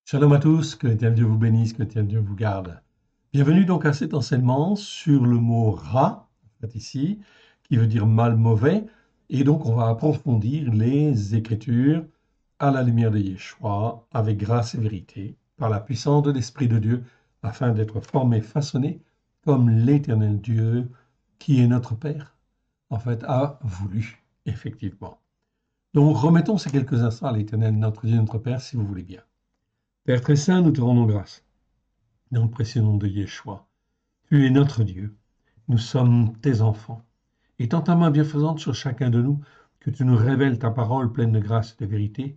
Shalom à tous, que l'Éternel Dieu vous bénisse, que l'Éternel Dieu vous garde. Bienvenue donc à cet enseignement sur le mot ra, en fait ici, qui veut dire mal mauvais. Et donc on va approfondir les Écritures à la lumière de Yeshua, avec grâce et vérité, par la puissance de l'Esprit de Dieu, afin d'être formés, façonnés comme l'Éternel Dieu, qui est notre Père, en fait, a voulu, effectivement. Donc remettons ces quelques instants à l'Éternel, notre Dieu, notre Père, si vous voulez bien. Père très saint, nous te rendons grâce dans le précieux nom de Yeshua. Tu es notre Dieu, nous sommes tes enfants. Étends ta main bienfaisante sur chacun de nous, que tu nous révèles ta parole pleine de grâce et de vérité,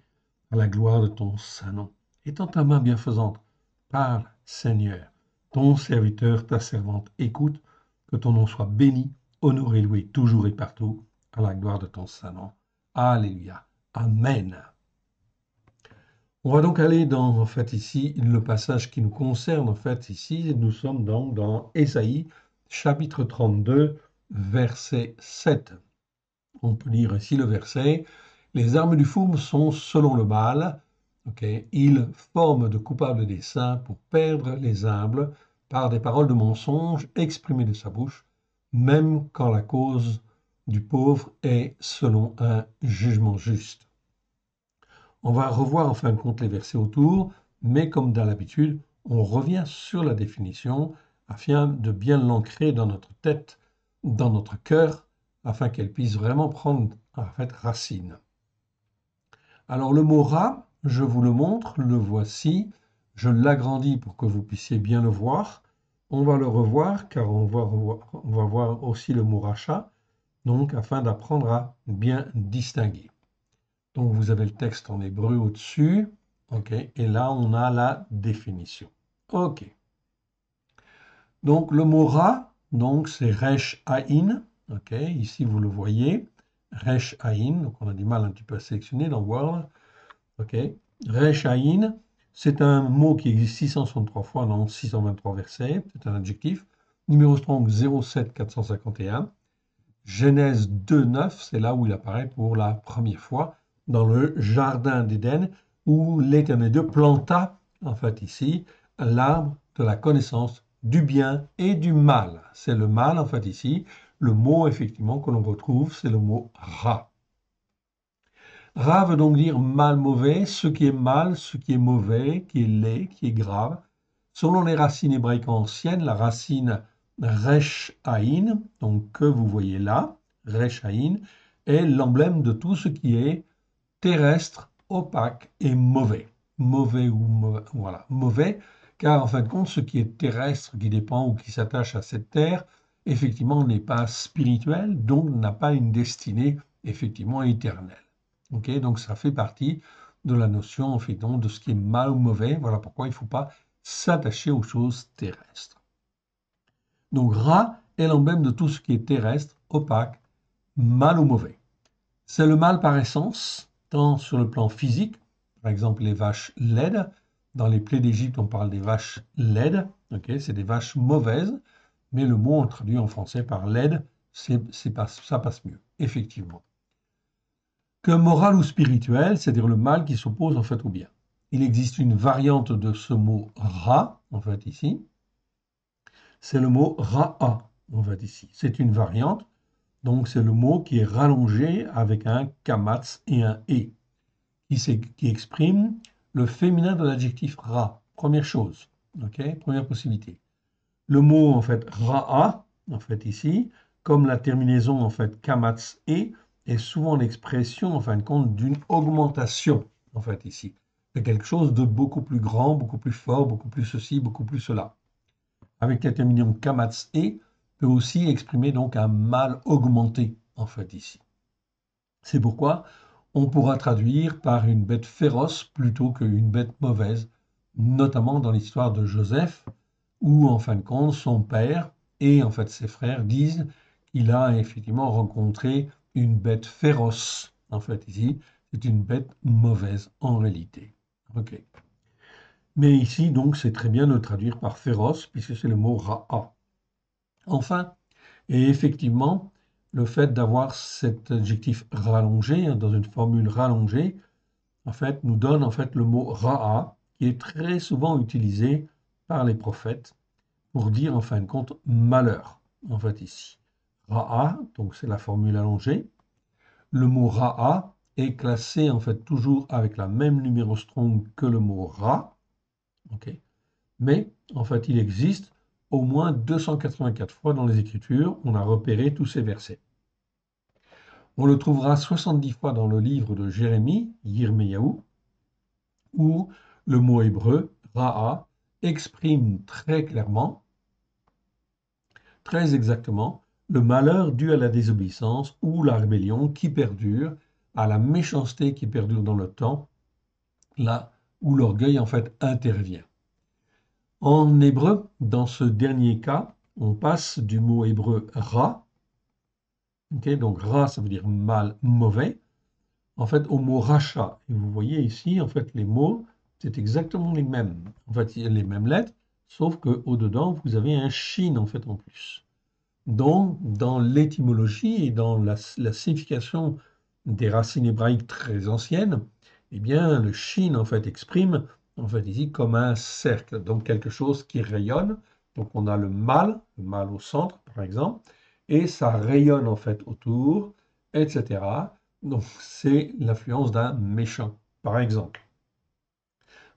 à la gloire de ton saint nom. Étends ta main bienfaisante, parle, Seigneur, ton serviteur, ta servante, écoute, que ton nom soit béni, honoré, loué, toujours et partout, à la gloire de ton saint nom. Alléluia. Amen. On va donc aller dans, en fait, ici, le passage qui nous concerne, en fait, ici, nous sommes donc dans Ésaïe, chapitre 32, verset 7. On peut lire ici le verset. Les armes du fourbe sont selon le mal. Il forme de coupables desseins pour perdre les humbles par des paroles de mensonges exprimées de sa bouche, même quand la cause du pauvre est selon un jugement juste. On va revoir en fin de compte les versets autour, mais comme dans l'habitude, on revient sur la définition afin de bien l'ancrer dans notre tête, dans notre cœur, afin qu'elle puisse vraiment prendre en fait racine. Alors le mot rat, je vous le montre, le voici, je l'agrandis pour que vous puissiez bien le voir. On va le revoir car on va voir aussi le mot rachat, donc afin d'apprendre à bien distinguer. Donc, vous avez le texte en hébreu au-dessus. OK. Et là, on a la définition. OK. Donc, le mot ra, donc, c'est resh aïn. OK. Ici, vous le voyez. Resh aïn. Donc, on a du mal un petit peu à sélectionner dans Word. OK. Resh aïn, c'est un mot qui existe 663 fois dans 623 versets. C'est un adjectif. Numéro Strong 07451. Genèse 2,9, c'est là où il apparaît pour la première fois dans le jardin d'Éden, où l'Éternel Dieu planta, en fait ici, l'arbre de la connaissance du bien et du mal. C'est le mal, en fait ici. Le mot, effectivement, que l'on retrouve, c'est le mot ra. Ra veut donc dire mal, mauvais, ce qui est mal, ce qui est mauvais, qui est laid, qui est grave. Selon les racines hébraïques anciennes, la racine resh aïn, donc que vous voyez là, resh aïn, est l'emblème de tout ce qui est terrestre, opaque et mauvais. Mauvais ou mauvais, voilà, mauvais, car en fin de compte, ce qui est terrestre, qui dépend ou qui s'attache à cette terre, effectivement, n'est pas spirituel, donc n'a pas une destinée, effectivement, éternelle. Okay, donc ça fait partie de la notion, en fait, donc, de ce qui est mal ou mauvais. Voilà pourquoi il ne faut pas s'attacher aux choses terrestres. Donc Ra est l'emblème de tout ce qui est terrestre, opaque, mal ou mauvais. C'est le mal par essence, tant sur le plan physique, par exemple les vaches laides. Dans les plaies d'Égypte, on parle des vaches laides. Okay, c'est des vaches mauvaises, mais le mot traduit en français par laide, ça passe mieux, effectivement. Que moral ou spirituel, c'est-à-dire le mal qui s'oppose en fait au bien. Il existe une variante de ce mot ra, en fait ici, c'est le mot ra'a, en fait ici. C'est une variante, donc c'est le mot qui est rallongé avec un kamatz et un e, qui exprime le féminin de l'adjectif ra. Première chose, ok, première possibilité. Le mot en fait ra'a, en fait ici, comme la terminaison en fait kamatz e, est souvent l'expression en fin de compte d'une augmentation, en fait ici. C'est quelque chose de beaucoup plus grand, beaucoup plus fort, beaucoup plus ceci, beaucoup plus cela. Avec la terminaison kamatz e, peut aussi exprimer donc un mal augmenté, en fait ici. C'est pourquoi on pourra traduire par une bête féroce plutôt qu'une bête mauvaise, notamment dans l'histoire de Joseph, où en fin de compte son père et en fait ses frères disent qu'il a effectivement rencontré une bête féroce. En fait ici, c'est une bête mauvaise en réalité. Ok. Mais ici donc c'est très bien de le traduire par féroce puisque c'est le mot ra'a. Enfin, et effectivement, le fait d'avoir cet adjectif rallongé, dans une formule rallongée, en fait, nous donne en fait le mot ra'a, qui est très souvent utilisé par les prophètes pour dire en fin de compte malheur, en fait ici. Ra'a, donc c'est la formule allongée. Le mot Ra'a est classé en fait toujours avec la même numéro strong que le mot Ra, ok. Mais en fait il existe au moins 284 fois dans les Écritures, on a repéré tous ces versets. On le trouvera 70 fois dans le livre de Jérémie, Yirmeyahu, où le mot hébreu, Ra'a, exprime très clairement, très exactement, le malheur dû à la désobéissance ou la rébellion qui perdure, à la méchanceté qui perdure dans le temps, là où l'orgueil en fait intervient. En hébreu, dans ce dernier cas, on passe du mot hébreu Ra, okay, donc Ra ça veut dire mal, mauvais, en fait au mot Racha. Et vous voyez ici, en fait, les mots, c'est exactement les mêmes. En fait, il y a les mêmes lettres, sauf qu'au-dedans, vous avez un shin en fait en plus. Donc, dans l'étymologie et dans la signification des racines hébraïques très anciennes, eh bien, le shin en fait exprime en fait ici comme un cercle, donc quelque chose qui rayonne. Donc, on a le mal au centre, par exemple, et ça rayonne en fait autour, etc. Donc, c'est l'influence d'un méchant, par exemple.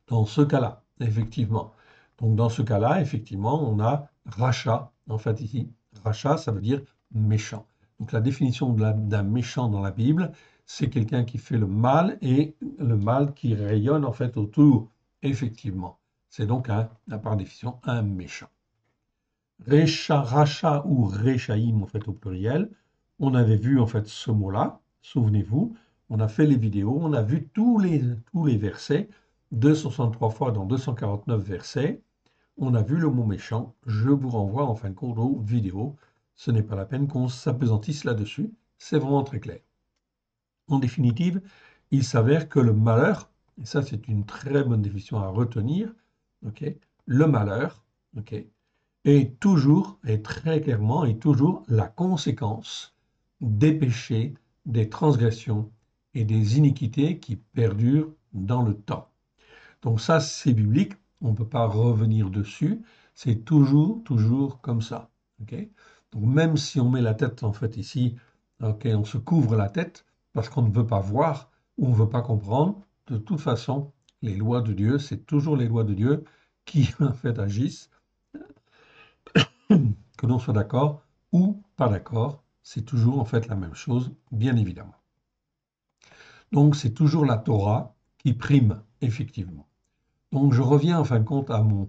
Dans ce cas-là, effectivement. Donc, dans ce cas-là, effectivement, on a rachat, en fait, ici. Rachat, ça veut dire méchant. Donc, la définition d'un méchant dans la Bible, c'est quelqu'un qui fait le mal et le mal qui rayonne, en fait, autour, effectivement. C'est donc, par définition, un méchant. Recha, rachat ou rechaïm, en fait, au pluriel. On avait vu, en fait, ce mot-là, souvenez-vous. On a fait les vidéos, on a vu tous les versets, 263 fois dans 249 versets. On a vu le mot méchant. Je vous renvoie, en fin de compte, aux vidéos. Ce n'est pas la peine qu'on s'apesantisse là-dessus. C'est vraiment très clair. En définitive, il s'avère que le malheur, et ça c'est une très bonne définition à retenir, ok, le malheur, ok, est toujours, et très clairement, est toujours la conséquence des péchés, des transgressions et des iniquités qui perdurent dans le temps. Donc ça, c'est biblique, on ne peut pas revenir dessus, c'est toujours, toujours comme ça. Okay. Donc même si on met la tête, en fait, ici, okay, on se couvre la tête parce qu'on ne veut pas voir ou on ne veut pas comprendre, de toute façon, les lois de Dieu, c'est toujours les lois de Dieu qui, en fait, agissent. Que l'on soit d'accord ou pas d'accord, c'est toujours en fait la même chose, bien évidemment. Donc c'est toujours la Torah qui prime, effectivement. Donc je reviens en fin de compte à mon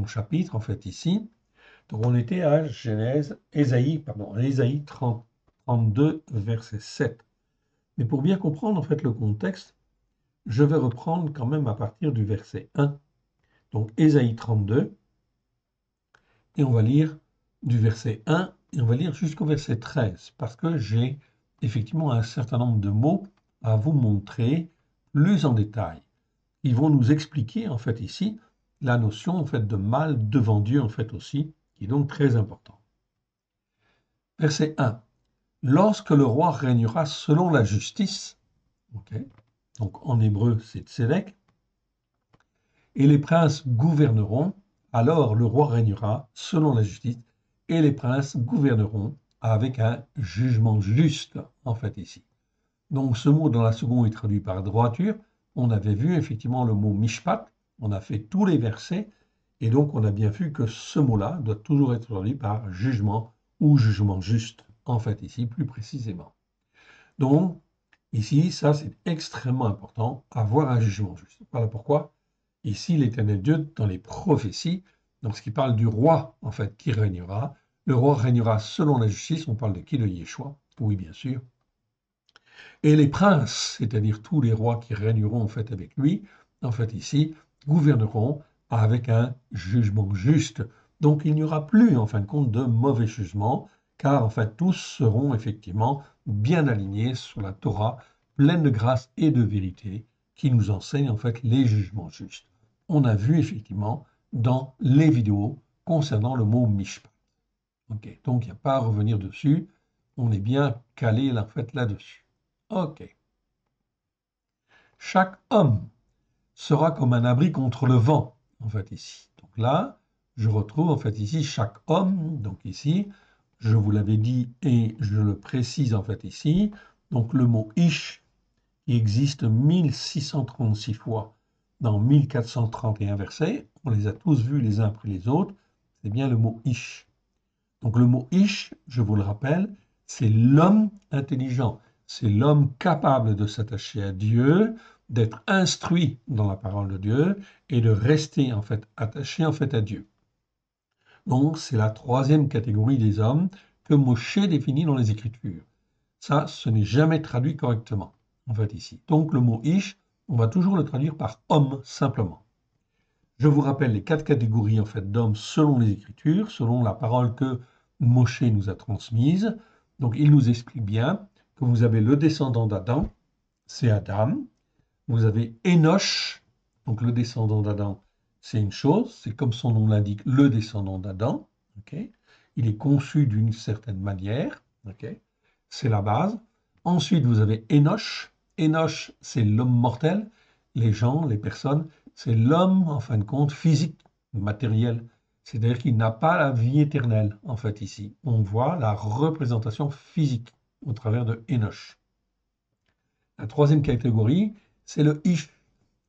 chapitre, en fait ici. Donc on était à Ésaïe 32, verset 7. Mais pour bien comprendre en fait le contexte, je vais reprendre quand même à partir du verset 1. Donc Ésaïe 32, et on va lire du verset 1 et on va lire jusqu'au verset 13 parce que j'ai effectivement un certain nombre de mots à vous montrer plus en détail. Ils vont nous expliquer en fait ici la notion en fait de mal devant Dieu en fait aussi, qui est donc très important. Verset 1. Lorsque le roi régnera selon la justice, okay, donc en hébreu c'est tzedek, et les princes gouverneront, alors le roi régnera selon la justice, et les princes gouverneront avec un jugement juste, en fait, ici. Donc ce mot dans la seconde est traduit par droiture. On avait vu effectivement le mot mishpat, on a fait tous les versets, et donc on a bien vu que ce mot-là doit toujours être traduit par jugement ou jugement juste, en fait, ici, plus précisément. Donc, ici, ça c'est extrêmement important, avoir un jugement juste. Voilà pourquoi ici, l'Éternel Dieu, dans les prophéties, lorsqu'il parle du roi, en fait, qui régnera, le roi régnera selon la justice, on parle de qui? De Yeshua, oui, bien sûr. Et les princes, c'est-à-dire tous les rois qui régneront, en fait, avec lui, en fait, ici, gouverneront avec un jugement juste. Donc, il n'y aura plus, en fin de compte, de mauvais jugement, car, en fait, tous seront, effectivement, bien alignés sur la Torah, pleine de grâce et de vérité, qui nous enseigne, en fait, les jugements justes. On a vu effectivement dans les vidéos concernant le mot mishpat. Okay. Donc, il n'y a pas à revenir dessus. On est bien calé en fait, là-dessus. OK. Chaque homme sera comme un abri contre le vent, en fait, ici. Donc là, je retrouve, en fait, ici, chaque homme. Donc ici, je vous l'avais dit et je le précise, en fait, ici. Donc le mot ish, qui existe 1636 fois dans 1431 versets, on les a tous vus les uns après les autres, c'est bien le mot ish. Donc le mot ish, je vous le rappelle, c'est l'homme intelligent, c'est l'homme capable de s'attacher à Dieu, d'être instruit dans la parole de Dieu et de rester en fait attaché en fait à Dieu. Donc c'est la troisième catégorie des hommes que Moshe définit dans les Écritures. Ça, ce n'est jamais traduit correctement en fait ici. Donc le mot ish, on va toujours le traduire par homme simplement. Je vous rappelle les quatre catégories en fait d'hommes selon les Écritures, selon la parole que Moshe nous a transmise. Donc il nous explique bien que vous avez le descendant d'Adam, c'est Adam. Vous avez Enoch, donc le descendant d'Adam, c'est une chose, c'est comme son nom l'indique, le descendant d'Adam. Okay, il est conçu d'une certaine manière. Okay, c'est la base. Ensuite, vous avez Enoch. Enoch, c'est l'homme mortel. Les gens, les personnes, c'est l'homme, en fin de compte, physique, matériel. C'est-à-dire qu'il n'a pas la vie éternelle, en fait, ici. On voit la représentation physique au travers de Enoch. La troisième catégorie, c'est le Ish.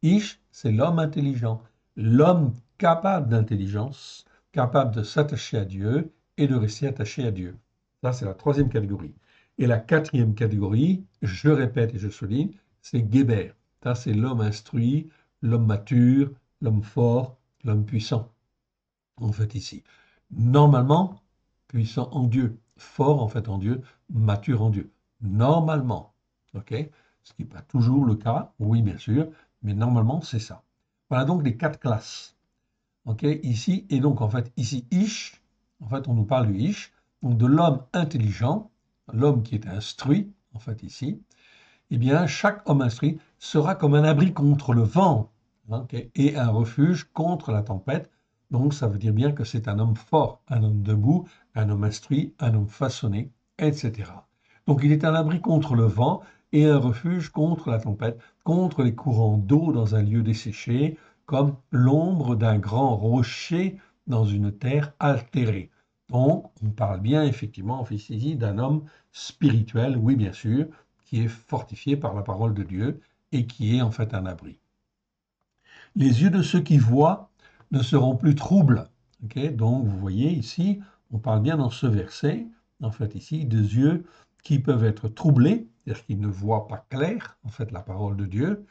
Ish, c'est l'homme intelligent, l'homme capable d'intelligence, capable de s'attacher à Dieu et de rester attaché à Dieu. Ça, c'est la troisième catégorie. Et la quatrième catégorie, je répète et je souligne, c'est Geber. Ça, c'est l'homme instruit, l'homme mature, l'homme fort, l'homme puissant. En fait, ici. Normalement, puissant en Dieu, fort en fait en Dieu, mature en Dieu. Normalement. OK? Ce qui n'est pas toujours le cas, oui, bien sûr, mais normalement, c'est ça. Voilà donc les quatre classes. OK? Ici, et donc en fait, ici, Ish, en fait, on nous parle du Ish, donc de l'homme intelligent, l'homme qui est instruit, en fait, ici. Eh bien, chaque homme instruit sera comme un abri contre le vent, okay, et un refuge contre la tempête. Donc, ça veut dire bien que c'est un homme fort, un homme debout, un homme instruit, un homme façonné, etc. Donc, il est un abri contre le vent et un refuge contre la tempête, contre les courants d'eau dans un lieu desséché, comme l'ombre d'un grand rocher dans une terre altérée. Donc, on parle bien effectivement ici d'un homme spirituel, oui bien sûr, qui est fortifié par la parole de Dieu et qui est en fait un abri. Les yeux de ceux qui voient ne seront plus troubles. Okay, donc vous voyez ici, on parle bien dans ce verset, en fait ici, des yeux qui peuvent être troublés, c'est-à-dire qu'ils ne voient pas clair, en fait, la parole de Dieu.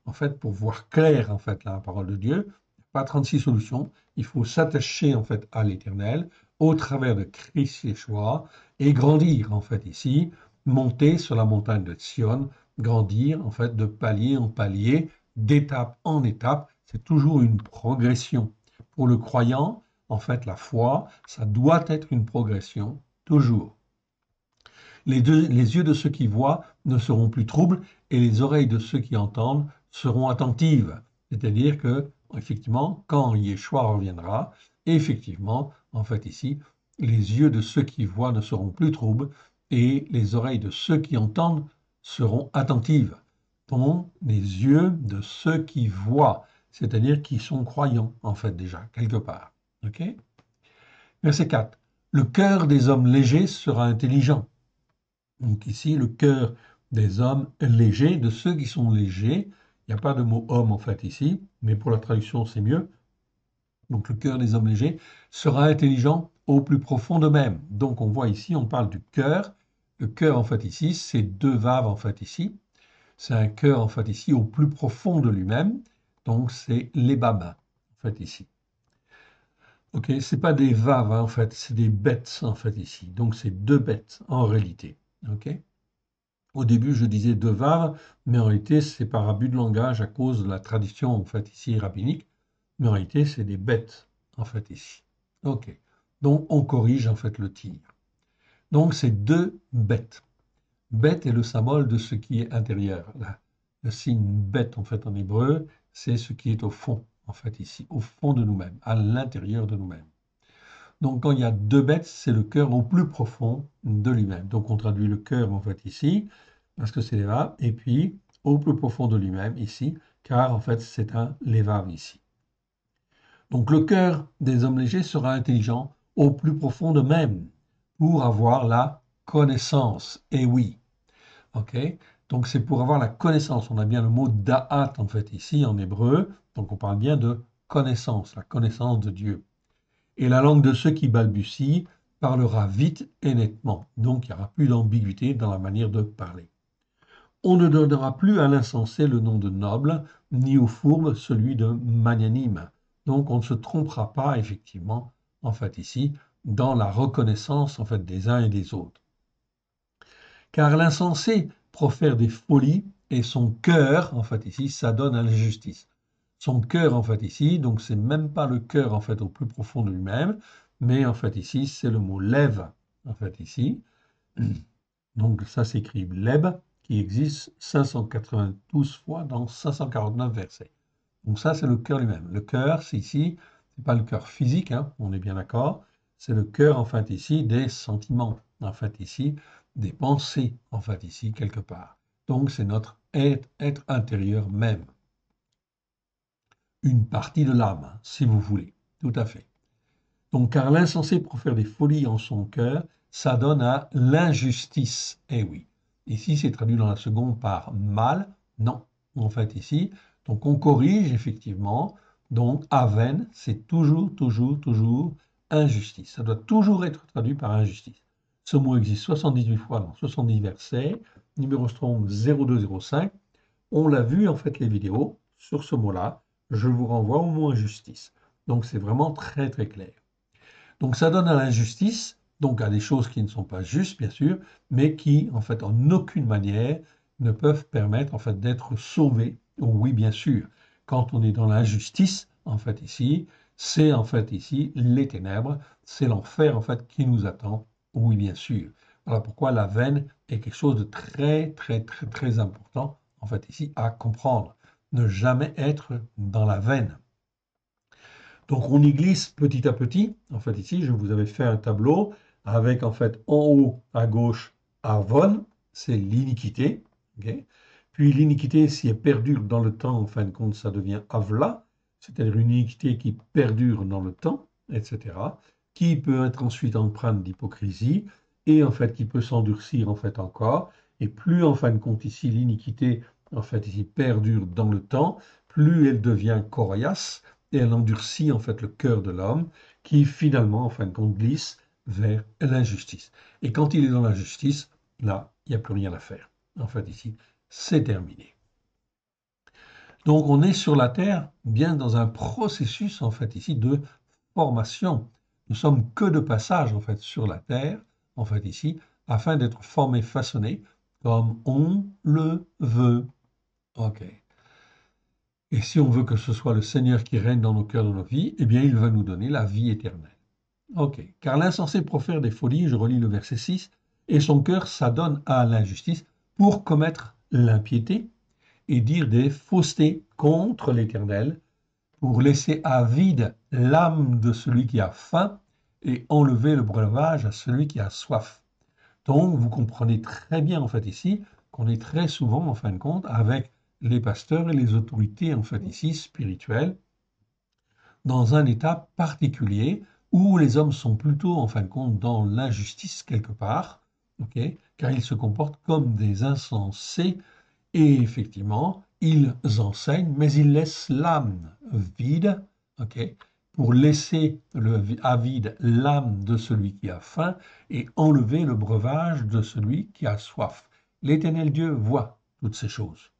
En fait, pour voir clair, en fait, la parole de Dieu, pas 36 solutions, il faut s'attacher, en fait, à l'Éternel, au travers de Christ Yeshua, et grandir, en fait, ici, monter sur la montagne de Sion, grandir, en fait, de palier en palier, d'étape en étape, c'est toujours une progression. Pour le croyant, en fait, la foi, ça doit être une progression, toujours. Les yeux de ceux qui voient ne seront plus troubles et les oreilles de ceux qui entendent seront attentives. C'est-à-dire que, effectivement, quand Yeshua reviendra, effectivement, en fait ici, les yeux de ceux qui voient ne seront plus troubles et les oreilles de ceux qui entendent seront attentives. Donc, les yeux de ceux qui voient, c'est-à-dire qui sont croyants, en fait, déjà, quelque part. OK? Verset 4. Le cœur des hommes légers sera intelligent. Donc ici, le cœur des hommes légers, de ceux qui sont légers, il n'y a pas de mot homme en fait ici, mais pour la traduction c'est mieux. Donc le cœur des hommes légers sera intelligent au plus profond d'eux-mêmes. Donc on voit ici, on parle du cœur. Le cœur en fait ici, c'est deux vaves en fait ici. C'est un cœur en fait ici au plus profond de lui-même. Donc c'est l'ébaba en fait ici. Ok, c'est pas des vaves hein, en fait, c'est des bêtes en fait ici. Donc c'est deux bêtes en réalité. Ok. Au début, je disais deux vaves, mais en réalité, c'est par abus de langage à cause de la tradition, en fait, ici, rabbinique. Mais en réalité, c'est des bêtes, en fait, ici. OK. Donc, on corrige, en fait, le tir. Donc, c'est deux bêtes. Bête est le symbole de ce qui est intérieur. Le signe bête, en fait, en hébreu, c'est ce qui est au fond, en fait, ici, au fond de nous-mêmes, à l'intérieur de nous-mêmes. Donc, quand il y a deux bêtes, c'est le cœur au plus profond de lui-même. Donc, on traduit le cœur, en fait, ici, parce que c'est les vaves, et puis, au plus profond de lui-même, ici, car en fait c'est un levav ici. Donc le cœur des hommes légers sera intelligent au plus profond d'eux-mêmes pour avoir la connaissance. Et oui, ok. Donc c'est pour avoir la connaissance. On a bien le mot da'at en fait ici en hébreu. Donc on parle bien de connaissance, la connaissance de Dieu. Et la langue de ceux qui balbutient parlera vite et nettement. Donc il n'y aura plus d'ambiguïté dans la manière de parler. On ne donnera plus à l'insensé le nom de noble, ni au fourbe celui de magnanime. Donc on ne se trompera pas effectivement, en fait ici, dans la reconnaissance en fait des uns et des autres. Car l'insensé profère des folies et son cœur, en fait ici, s'adonne à l'injustice. Son cœur, en fait ici, donc c'est même pas le cœur en fait au plus profond de lui-même, mais en fait ici c'est le mot lève, en fait ici. Donc ça s'écrit leb, qui existe 592 fois dans 549 versets. Donc ça c'est le cœur lui-même. Le cœur, c'est ici, c'est pas le cœur physique, hein, on est bien d'accord. C'est le cœur en fait ici des sentiments, en fait ici des pensées, en fait ici quelque part. Donc c'est notre être intérieur même. Une partie de l'âme, si vous voulez, tout à fait. Donc, car l'insensé profère des folies en son cœur, ça donne à l'injustice. Eh oui. Ici, c'est traduit dans la seconde par mal. Non, en fait, ici. Donc, on corrige effectivement. Donc, aven, c'est toujours, toujours, toujours injustice. Ça doit toujours être traduit par injustice. Ce mot existe 78 fois dans 70 versets. Numéro Strong 0205. On l'a vu, en fait, les vidéos sur ce mot-là. Je vous renvoie au mot injustice. Donc, c'est vraiment très, très clair. Donc ça donne à l'injustice, donc à des choses qui ne sont pas justes, bien sûr, mais qui, en fait, en aucune manière ne peuvent permettre, en fait, d'être sauvés. Oui, bien sûr, quand on est dans l'injustice, en fait, ici, c'est, en fait, ici, les ténèbres, c'est l'enfer, en fait, qui nous attend. Oui, bien sûr. Voilà pourquoi la veine est quelque chose de très, très, très, très important, en fait, ici, à comprendre. Ne jamais être dans la veine. Donc on y glisse petit à petit. En fait, ici, je vous avais fait un tableau avec en fait en haut à gauche Avon, c'est l'iniquité. Ok. Puis l'iniquité, si elle perdure dans le temps, en fin de compte, ça devient Avla, c'est-à-dire une iniquité qui perdure dans le temps, etc., qui peut être ensuite empreinte d'hypocrisie et en fait qui peut s'endurcir en fait encore. Et plus en fin de compte ici l'iniquité en fait ici perdure dans le temps, plus elle devient coriace et elle endurcit en fait le cœur de l'homme qui finalement, en fin de compte, glisse vers l'injustice. Et quand il est dans l'injustice, là, il n'y a plus rien à faire. En fait, ici, c'est terminé. Donc, on est sur la Terre, bien dans un processus, en fait, ici, de formation. Nous sommes que de passage, en fait, sur la Terre, en fait, ici, afin d'être formés, façonnés, comme on le veut. OK. Et si on veut que ce soit le Seigneur qui règne dans nos cœurs, dans nos vies, eh bien, il va nous donner la vie éternelle. Ok. Car l'insensé profère des folies, je relis le verset 6, et son cœur s'adonne à l'injustice pour commettre l'impiété et dire des faussetés contre l'Éternel, pour laisser à vide l'âme de celui qui a faim et enlever le breuvage à celui qui a soif. Donc, vous comprenez très bien, en fait, ici, qu'on est très souvent, en fin de compte, avec les pasteurs et les autorités, en fait, ici, spirituelles, dans un état particulier où les hommes sont plutôt, en fin de compte, dans l'injustice quelque part, okay, car ils se comportent comme des insensés et effectivement, ils enseignent, mais ils laissent l'âme vide, okay, pour laisser à vide l'âme de celui qui a faim et enlever le breuvage de celui qui a soif. L'Éternel Dieu voit toutes ces choses.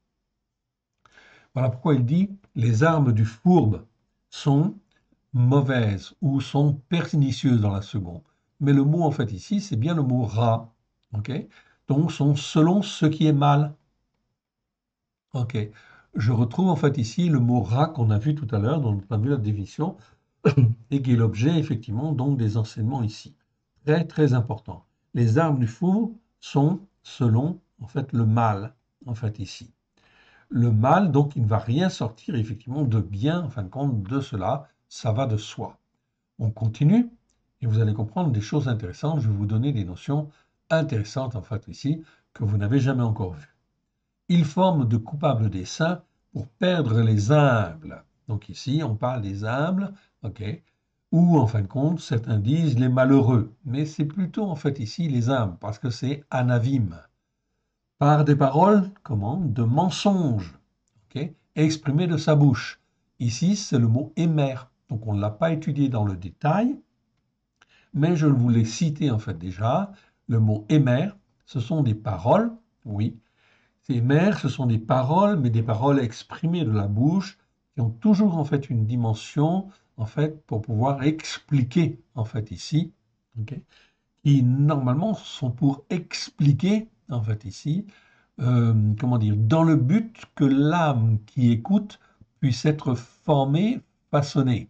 Voilà pourquoi il dit, les armes du fourbe sont mauvaises ou sont pernicieuses dans la seconde. Mais le mot en fait ici, c'est bien le mot ra. Ok. Donc sont selon ce qui est mal. Ok. Je retrouve en fait ici le mot ra qu'on a vu tout à l'heure, dont on a vu la définition, et qui est l'objet effectivement donc des enseignements ici. Très très important. Les armes du four sont selon en fait le mal en fait ici. Le mal, donc, il ne va rien sortir effectivement de bien, en fin de compte, de cela, ça va de soi. On continue et vous allez comprendre des choses intéressantes. Je vais vous donner des notions intéressantes, en fait, ici, que vous n'avez jamais encore vues. Ils forment de coupables des saints pour perdre les humbles. Donc ici, on parle des humbles, ok, ou en fin de compte, certains disent les malheureux, mais c'est plutôt en fait ici les humbles, parce que c'est anavim, par des paroles, comment, de mensonges, ok, exprimées de sa bouche. Ici, c'est le mot émer, donc on ne l'a pas étudié dans le détail, mais je voulais citer en fait déjà, le mot émer, ce sont des paroles, oui, ces mères, ce sont des paroles, mais des paroles exprimées de la bouche, qui ont toujours en fait une dimension, en fait, pour pouvoir expliquer, en fait, ici, ok, qui normalement sont pour expliquer, en fait, ici, comment dire, dans le but que l'âme qui écoute puisse être formée, façonnée.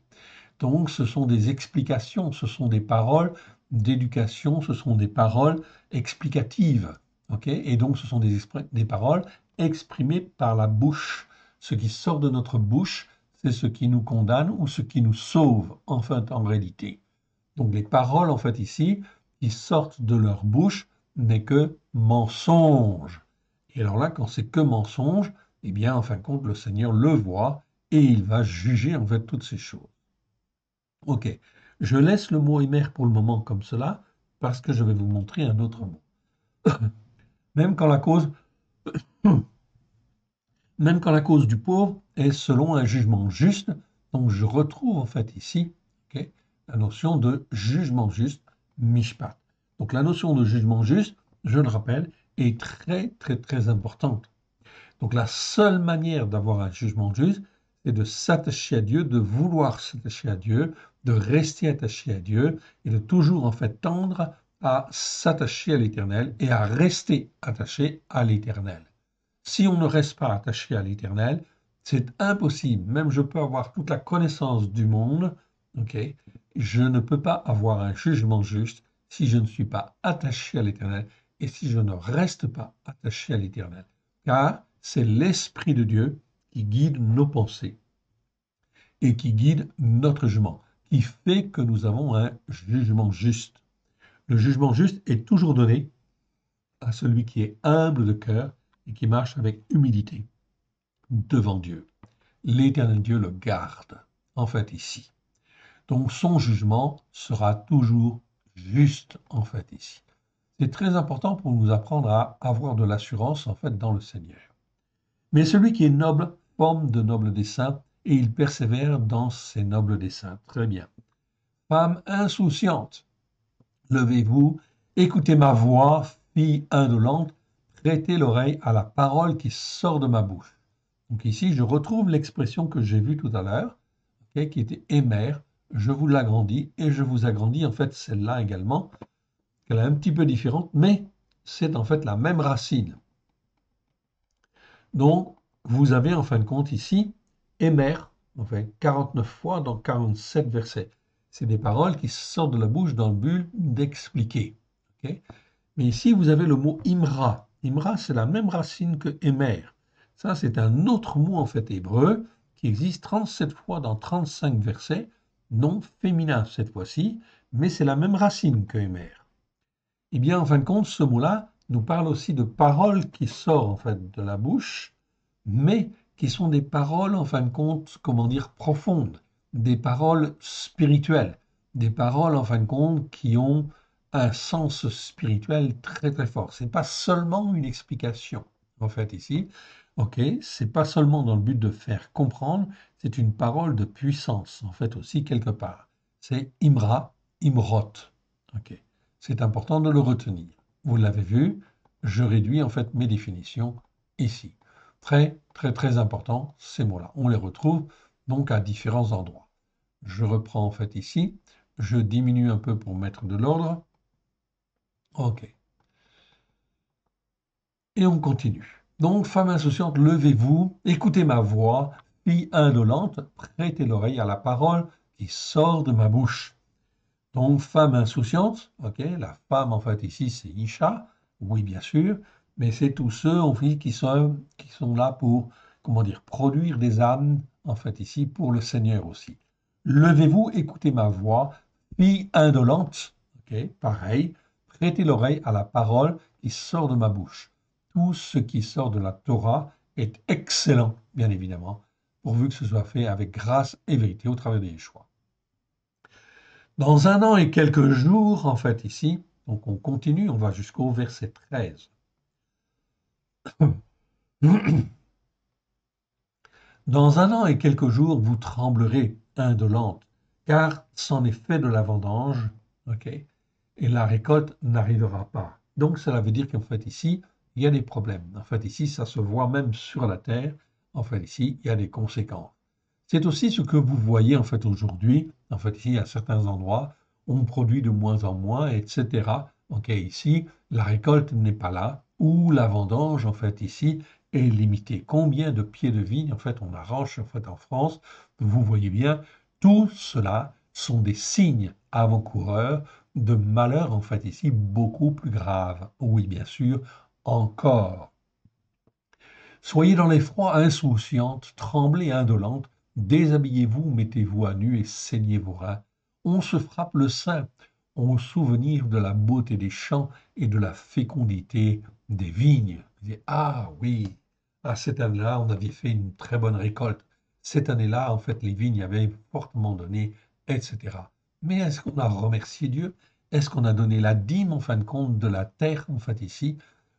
Donc, ce sont des explications, ce sont des paroles d'éducation, ce sont des paroles explicatives. Ok, et donc, ce sont des paroles exprimées par la bouche. Ce qui sort de notre bouche, c'est ce qui nous condamne ou ce qui nous sauve, enfin, en réalité. Donc, les paroles, en fait, ici, qui sortent de leur bouche, n'est que mensonge. Et alors là, quand c'est que mensonge, eh bien, en fin de compte, le Seigneur le voit et il va juger, en fait, toutes ces choses. Ok, je laisse le mot émer pour le moment comme cela, parce que je vais vous montrer un autre mot. Même quand la cause, même quand la cause du pauvre est selon un jugement juste, donc je retrouve en fait ici, ok, la notion de jugement juste, mishpat. Donc la notion de jugement juste, je le rappelle, est très très très importante. Donc la seule manière d'avoir un jugement juste, c'est de s'attacher à Dieu, de vouloir s'attacher à Dieu, de rester attaché à Dieu et de toujours en fait tendre à s'attacher à l'Éternel et à rester attaché à l'Éternel. Si on ne reste pas attaché à l'Éternel, c'est impossible. Même je peux avoir toute la connaissance du monde, ok, je ne peux pas avoir un jugement juste si je ne suis pas attaché à l'Éternel et si je ne reste pas attaché à l'Éternel. Car c'est l'Esprit de Dieu qui guide nos pensées et qui guide notre jugement, qui fait que nous avons un jugement juste. Le jugement juste est toujours donné à celui qui est humble de cœur et qui marche avec humilité devant Dieu. L'Éternel Dieu le garde, en fait, ici. Donc son jugement sera toujours juste, en fait, ici. C'est très important pour nous apprendre à avoir de l'assurance, en fait, dans le Seigneur. Mais celui qui est noble forme de nobles desseins et il persévère dans ses nobles desseins. Très bien. Femme insouciante, levez-vous, écoutez ma voix, fille indolente, prêtez l'oreille à la parole qui sort de ma bouche. Donc ici, je retrouve l'expression que j'ai vue tout à l'heure, okay, qui était émère. Je vous l'agrandis et je vous agrandis en fait celle-là également, qu'elle est un petit peu différente, mais c'est en fait la même racine. Donc, vous avez en fin de compte ici émère, en fait, 49 fois dans 47 versets. C'est des paroles qui sortent de la bouche dans le but d'expliquer. Okay. Mais ici, vous avez le mot imra. Imra, c'est la même racine que émère. Ça, c'est un autre mot en fait hébreu qui existe 37 fois dans 35 versets, non féminin cette fois-ci, mais c'est la même racine que émère. Eh bien, en fin de compte, ce mot-là nous parle aussi de paroles qui sortent en fait de la bouche, mais qui sont des paroles, en fin de compte, comment dire, profondes, des paroles spirituelles, des paroles, en fin de compte, qui ont un sens spirituel très très fort. C'est pas seulement une explication, en fait, ici. Ok, c'est pas seulement dans le but de faire comprendre, c'est une parole de puissance, en fait, aussi quelque part. C'est Imra, Imrot. Ok, c'est important de le retenir. Vous l'avez vu, je réduis en fait mes définitions ici. Très, très, très important, ces mots-là. On les retrouve donc à différents endroits. Je reprends en fait ici, je diminue un peu pour mettre de l'ordre. OK. Et on continue. Donc, femme insouciante, levez-vous, écoutez ma voix, fille indolente, prêtez l'oreille à la parole qui sort de ma bouche. Donc, femme insouciante, ok, la femme en fait ici c'est Isha, oui bien sûr, mais c'est tous ceux en fait qui sont là pour, comment dire, produire des âmes en fait ici pour le Seigneur aussi. Levez-vous, écoutez ma voix, fille indolente, ok, pareil, prêtez l'oreille à la parole qui sort de ma bouche. Tout ce qui sort de la Torah est excellent, bien évidemment, pourvu que ce soit fait avec grâce et vérité au travers des choix. Dans 1 an et quelques jours, en fait, ici, donc on continue, on va jusqu'au verset 13. Dans 1 an et quelques jours, vous tremblerez, indolente, car c'en est fait de la vendange, ok, et la récolte n'arrivera pas. Donc cela veut dire qu'en fait ici, il y a des problèmes. En fait ici, ça se voit même sur la terre. En fait ici, il y a des conséquences. C'est aussi ce que vous voyez en fait aujourd'hui. En fait ici, à certains endroits, on produit de moins en moins, etc. Ok, ici, la récolte n'est pas là, ou la vendange en fait ici est limitée. Combien de pieds de vigne en fait on arrache en fait en France? Vous voyez bien, tout cela sont des signes avant-coureurs de malheurs en fait ici beaucoup plus graves. Oui, bien sûr, encore. Soyez dans l'effroi insouciante, tremblez indolente, déshabillez-vous, mettez-vous à nu et saignez vos reins. On se frappe le sein, on souvenir de la beauté des champs et de la fécondité des vignes. Vous dites, ah oui, à cette année-là, on avait fait une très bonne récolte. Cette année-là, en fait, les vignes avaient fortement donné, etc. Mais est-ce qu'on a remercié Dieu? Est-ce qu'on a donné la dîme, en fin de compte, de la terre, en fait, ici,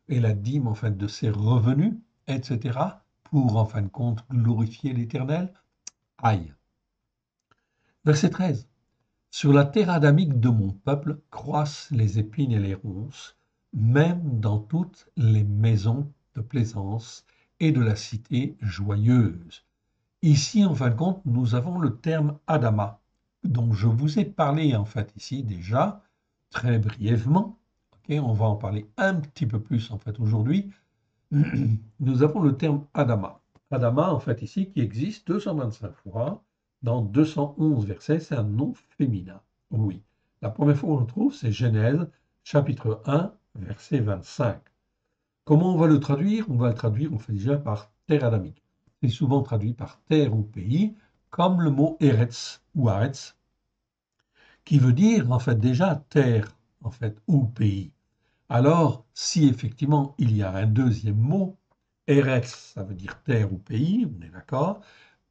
et la dîme, en fait, de ses revenus? Etc., pour en fin de compte glorifier l'Éternel. Aïe. Verset 13. Sur la terre adamique de mon peuple croissent les épines et les ronces, même dans toutes les maisons de plaisance et de la cité joyeuse. Ici, en fin de compte, nous avons le terme Adama, dont je vous ai parlé en fait ici déjà, très brièvement. Okay, on va en parler un petit peu plus en fait aujourd'hui. Nous avons le terme Adama. Adama, en fait, ici, qui existe 225 fois dans 211 versets, c'est un nom féminin. Oui. La première fois qu'on le trouve, c'est Genèse, chapitre 1, verset 25. Comment on va le traduire? On va le traduire, on fait déjà par terre adamique. C'est souvent traduit par terre ou pays, comme le mot Eretz ou Aretz, qui veut dire, en fait, déjà terre, en fait, ou pays. Alors, si effectivement il y a un deuxième mot, Eretz, ça veut dire terre ou pays, on est d'accord.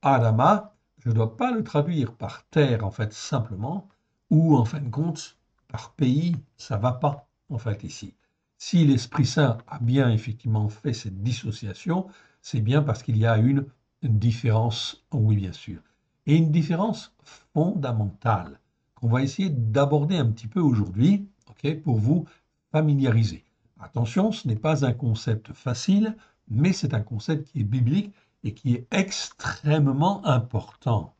Adama, je ne dois pas le traduire par terre, en fait, simplement, ou en fin de compte, par pays, ça ne va pas, en fait, ici. Si l'Esprit Saint a bien effectivement fait cette dissociation, c'est bien parce qu'il y a une différence, oui, bien sûr, et une différence fondamentale qu'on va essayer d'aborder un petit peu aujourd'hui, ok, pour vous familiariser. Attention, ce n'est pas un concept facile, mais c'est un concept qui est biblique et qui est extrêmement important.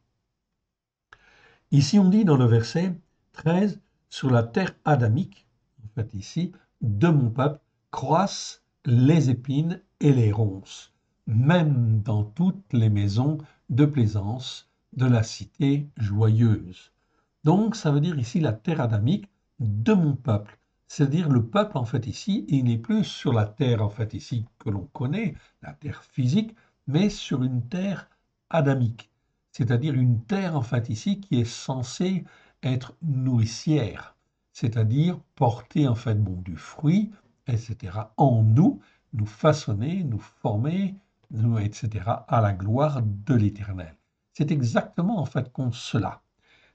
Ici, on dit dans le verset 13, sur la terre adamique, en fait ici, de mon peuple, croissent les épines et les ronces, même dans toutes les maisons de plaisance de la cité joyeuse. Donc, ça veut dire ici la terre adamique de mon peuple. C'est-à-dire le peuple, en fait, ici, il n'est plus sur la terre, en fait, ici, que l'on connaît, la terre physique, mais sur une terre adamique. C'est-à-dire une terre, en fait, ici, qui est censée être nourricière. C'est-à-dire porter, en fait, bon, du fruit, etc., en nous, nous façonner, nous former, nous, etc., à la gloire de l'Éternel. C'est exactement, en fait, contre cela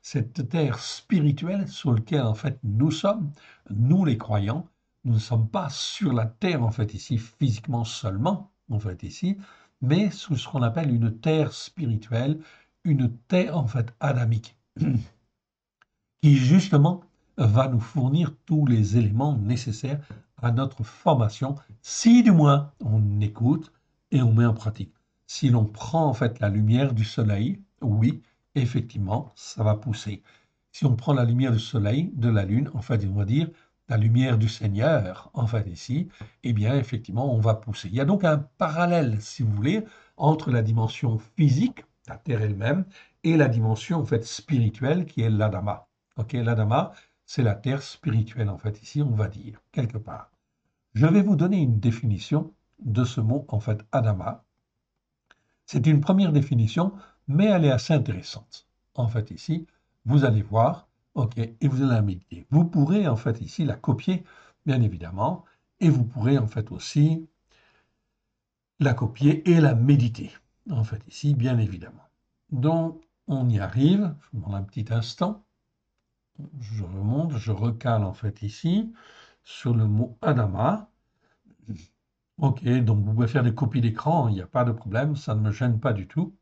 cette terre spirituelle sur laquelle en fait nous sommes, nous les croyants, nous ne sommes pas sur la terre en fait ici physiquement seulement en fait ici, mais sur ce qu'on appelle une terre spirituelle, une terre en fait adamique, qui justement va nous fournir tous les éléments nécessaires à notre formation, si du moins on écoute et on met en pratique. Si l'on prend en fait la lumière du soleil, oui, effectivement, ça va pousser. Si on prend la lumière du soleil, de la lune, en fait, on va dire la lumière du Seigneur, en fait, ici, eh bien, effectivement, on va pousser. Il y a donc un parallèle, si vous voulez, entre la dimension physique, la terre elle-même, et la dimension, en fait, spirituelle, qui est l'Adama. Ok, l'Adama, c'est la terre spirituelle, en fait, ici, on va dire, quelque part. Je vais vous donner une définition de ce mot, en fait, Adama. C'est une première définition, mais elle est assez intéressante. En fait, ici, vous allez voir, ok, et vous allez la méditer. Vous pourrez, en fait, ici, la copier, bien évidemment, et vous pourrez, en fait, aussi la copier et la méditer, en fait, ici, bien évidemment. Donc, on y arrive. Je vous demande un petit instant. Je remonte, je recale, en fait, ici, sur le mot Adama. OK, donc vous pouvez faire des copies d'écran, il n'y a pas de problème, ça ne me gêne pas du tout.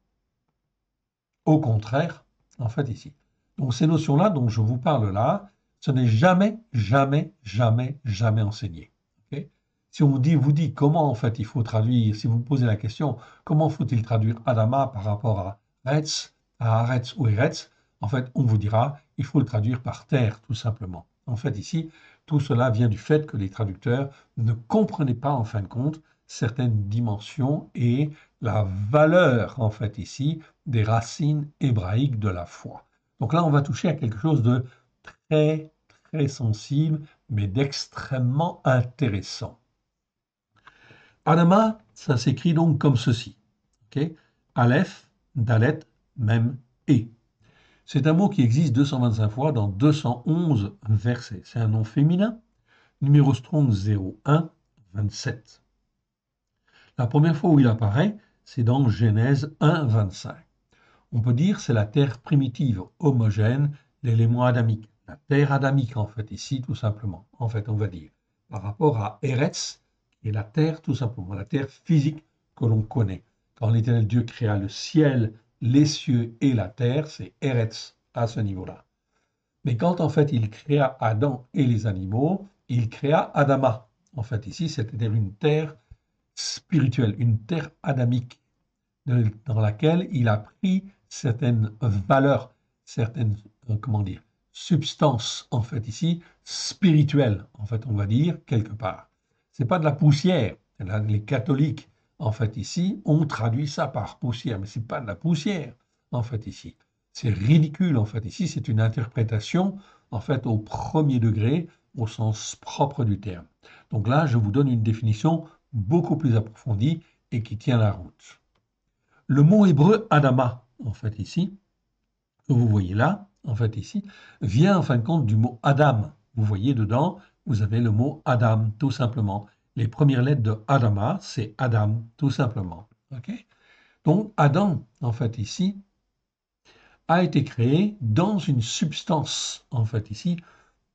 Au contraire, en fait, ici. Donc, ces notions-là dont je vous parle là, ce n'est jamais, jamais, jamais, jamais enseigné. OK. Si on vous dit comment, en fait, il faut traduire, si vous posez la question, comment faut-il traduire Adama par rapport à Retz, à Aretz ou Eretz, en fait, on vous dira, il faut le traduire par terre, tout simplement. En fait, ici, tout cela vient du fait que les traducteurs ne comprenaient pas, en fin de compte, certaines dimensions et la valeur, en fait, ici, des racines hébraïques de la foi. Donc là, on va toucher à quelque chose de très, très sensible, mais d'extrêmement intéressant. Adama, ça s'écrit donc comme ceci. Okay. Aleph, Dalet, Mem, E. C'est un mot qui existe 225 fois dans 211 versets. C'est un nom féminin, numéro strong 01, 27. La première fois où il apparaît, c'est dans Genèse 1, 25. On peut dire c'est la terre primitive, homogène, l'élément adamique. La terre adamique, en fait, ici, tout simplement. En fait, on va dire, par rapport à Eretz, qui est la terre, tout simplement, la terre physique que l'on connaît. Quand l'Éternel Dieu créa le ciel, les cieux et la terre, c'est Eretz à ce niveau-là. Mais quand, en fait, il créa Adam et les animaux, il créa Adama. En fait, ici, c'est-à-dire une terre spirituelle, une terre adamique, dans laquelle il a pris certaines valeurs, certaines, comment dire, substances, en fait, ici, spirituelles, en fait, on va dire, quelque part. C'est pas de la poussière. Les catholiques, en fait, ici, ont traduit ça par poussière, mais c'est pas de la poussière, en fait, ici. C'est ridicule, en fait, ici, c'est une interprétation, en fait, au premier degré, au sens propre du terme. Donc là, je vous donne une définition beaucoup plus approfondie et qui tient la route. Le mot hébreu Adama, en fait ici, que vous voyez là, en fait ici, vient en fin de compte du mot Adam. Vous voyez dedans, vous avez le mot Adam, tout simplement. Les premières lettres de Adama, c'est Adam, tout simplement. Okay. Donc Adam, en fait ici, a été créé dans une substance, en fait ici,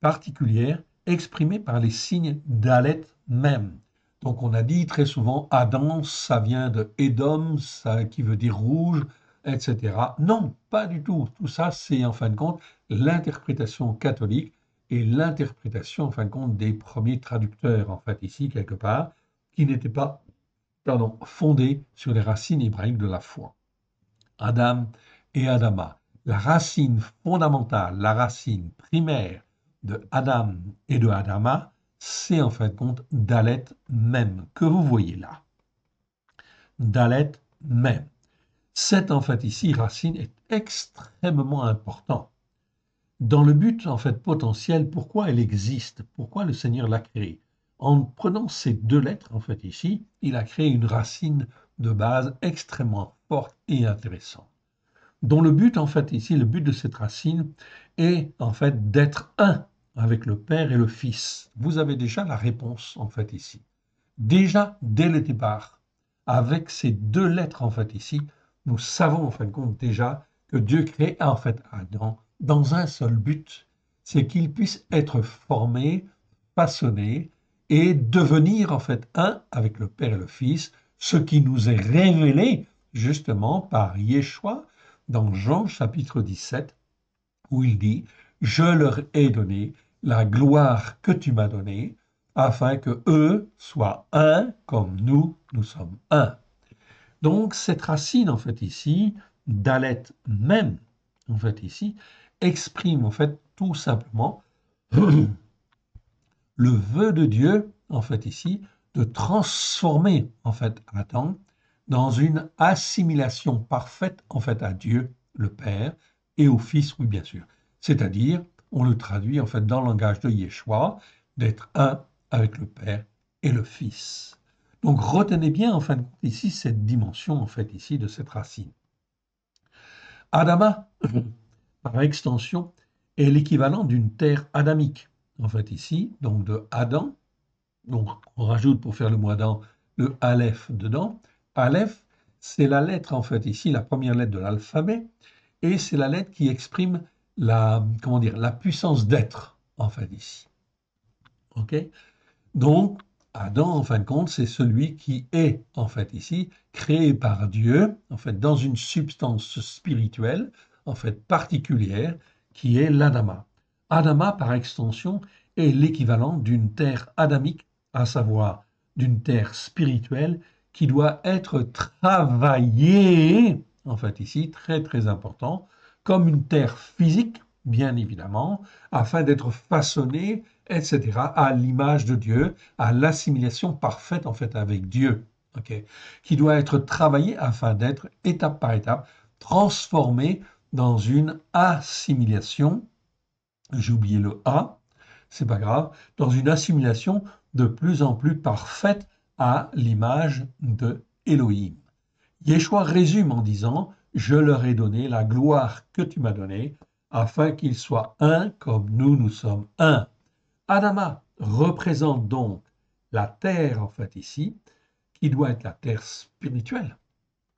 particulière, exprimée par les signes d'Alet même. Donc on a dit très souvent Adam, ça vient de Édom, ça, qui veut dire rouge, etc. Non, pas du tout. Tout ça, c'est en fin de compte l'interprétation catholique et l'interprétation en fin de compte des premiers traducteurs, en fait, ici, quelque part, qui n'étaient pas fondés sur les racines hébraïques de la foi. Adam et Adama. La racine fondamentale, la racine primaire de Adam et de Adama, c'est en fin de compte Dalet même, que vous voyez là. Dalet même. Cette, en fait, ici, racine est extrêmement importante. Dans le but, en fait, potentiel, pourquoi elle existe, pourquoi le Seigneur l'a créée. En prenant ces deux lettres, en fait, ici, il a créé une racine de base extrêmement forte et intéressante, dont le but, en fait, ici, le but de cette racine est, en fait, d'être un avec le Père et le Fils. Vous avez déjà la réponse, en fait, ici. Déjà, dès le départ, avec ces deux lettres, en fait, ici, nous savons, en fin de compte, déjà que Dieu crée, en fait, Adam dans un seul but, c'est qu'il puisse être formé, façonné et devenir, en fait, un avec le Père et le Fils, ce qui nous est révélé, justement, par Yeshua, dans Jean chapitre 17, où il dit, je leur ai donné la gloire que tu m'as donnée, afin que eux soient un comme nous sommes un. Donc cette racine, en fait, ici, Dalet même, en fait, ici, exprime, en fait, tout simplement le vœu de Dieu, en fait, ici, de transformer, en fait, Adam dans une assimilation parfaite, en fait, à Dieu, le Père, et au Fils, oui, bien sûr. C'est-à-dire, on le traduit, en fait, dans le langage de Yeshua, d'être un avec le Père et le Fils. Donc, retenez bien, en fait, ici, cette dimension, en fait, ici, de cette racine. Adama, par extension, est l'équivalent d'une terre adamique. En fait, ici, donc de Adam, donc on rajoute pour faire le mot Adam le Aleph dedans, Aleph, c'est la lettre, en fait, ici, la première lettre de l'alphabet, et c'est la lettre qui exprime la, comment dire, la puissance d'être, en fait, ici. OK? Donc, Adam, en fin de compte, c'est celui qui est, en fait, ici, créé par Dieu, en fait, dans une substance spirituelle, en fait, particulière, qui est l'Adama. Adama, par extension, est l'équivalent d'une terre adamique, à savoir d'une terre spirituelle, qui doit être travaillée, en fait, ici, très, très important, comme une terre physique, bien évidemment, afin d'être façonnée, etc., à l'image de Dieu, à l'assimilation parfaite en fait avec Dieu, ok, qui doit être travaillée afin d'être étape par étape transformée dans une assimilation. J'ai oublié le A, c'est pas grave, dans une assimilation de plus en plus parfaite à l'image de Elohim. Yeshua résume en disant: Je leur ai donné la gloire que tu m'as donnée, afin qu'ils soient un comme nous sommes un. Adama représente donc la terre, en fait, ici, qui doit être la terre spirituelle,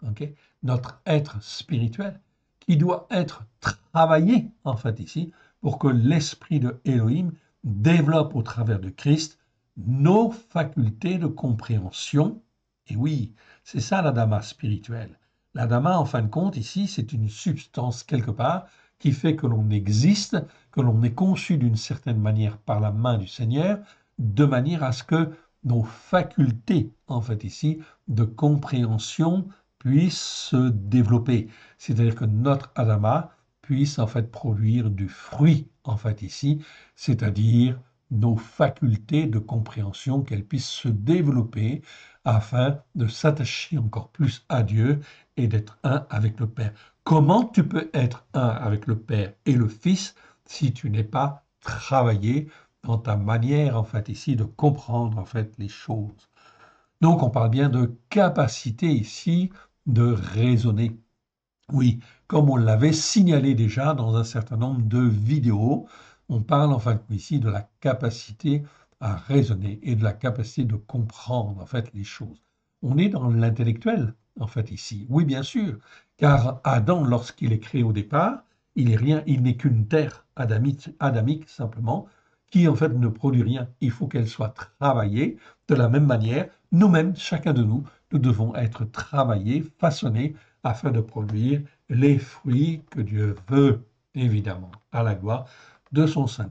ok, notre être spirituel, qui doit être travaillé, en fait, ici, pour que l'esprit de Elohim développe au travers de Christ nos facultés de compréhension. Et oui, c'est ça l'Adama spirituel. L'Adama, en fin de compte, ici, c'est une substance quelque part qui fait que l'on existe, que l'on est conçu d'une certaine manière par la main du Seigneur, de manière à ce que nos facultés, en fait ici, de compréhension puissent se développer. C'est-à-dire que notre Adama puisse en fait produire du fruit, en fait ici, c'est-à-dire nos facultés de compréhension, qu'elles puissent se développer afin de s'attacher encore plus à Dieu et d'être un avec le Père. Comment tu peux être un avec le Père et le Fils si tu n'es pas travaillé dans ta manière, en fait, ici, de comprendre, en fait, les choses? Donc, on parle bien de capacité ici de raisonner. Oui, comme on l'avait signalé déjà dans un certain nombre de vidéos, on parle, en fait, ici de la capacité à raisonner et de la capacité de comprendre, en fait, les choses. On est dans l'intellectuel, en fait, ici. Oui, bien sûr, car Adam, lorsqu'il est créé au départ, il est rien, il n'est qu'une terre adamique simplement, qui en fait ne produit rien. Il faut qu'elle soit travaillée de la même manière. Nous-mêmes, chacun de nous, nous devons être travaillés, façonnés, afin de produire les fruits que Dieu veut, évidemment, à la gloire de son saint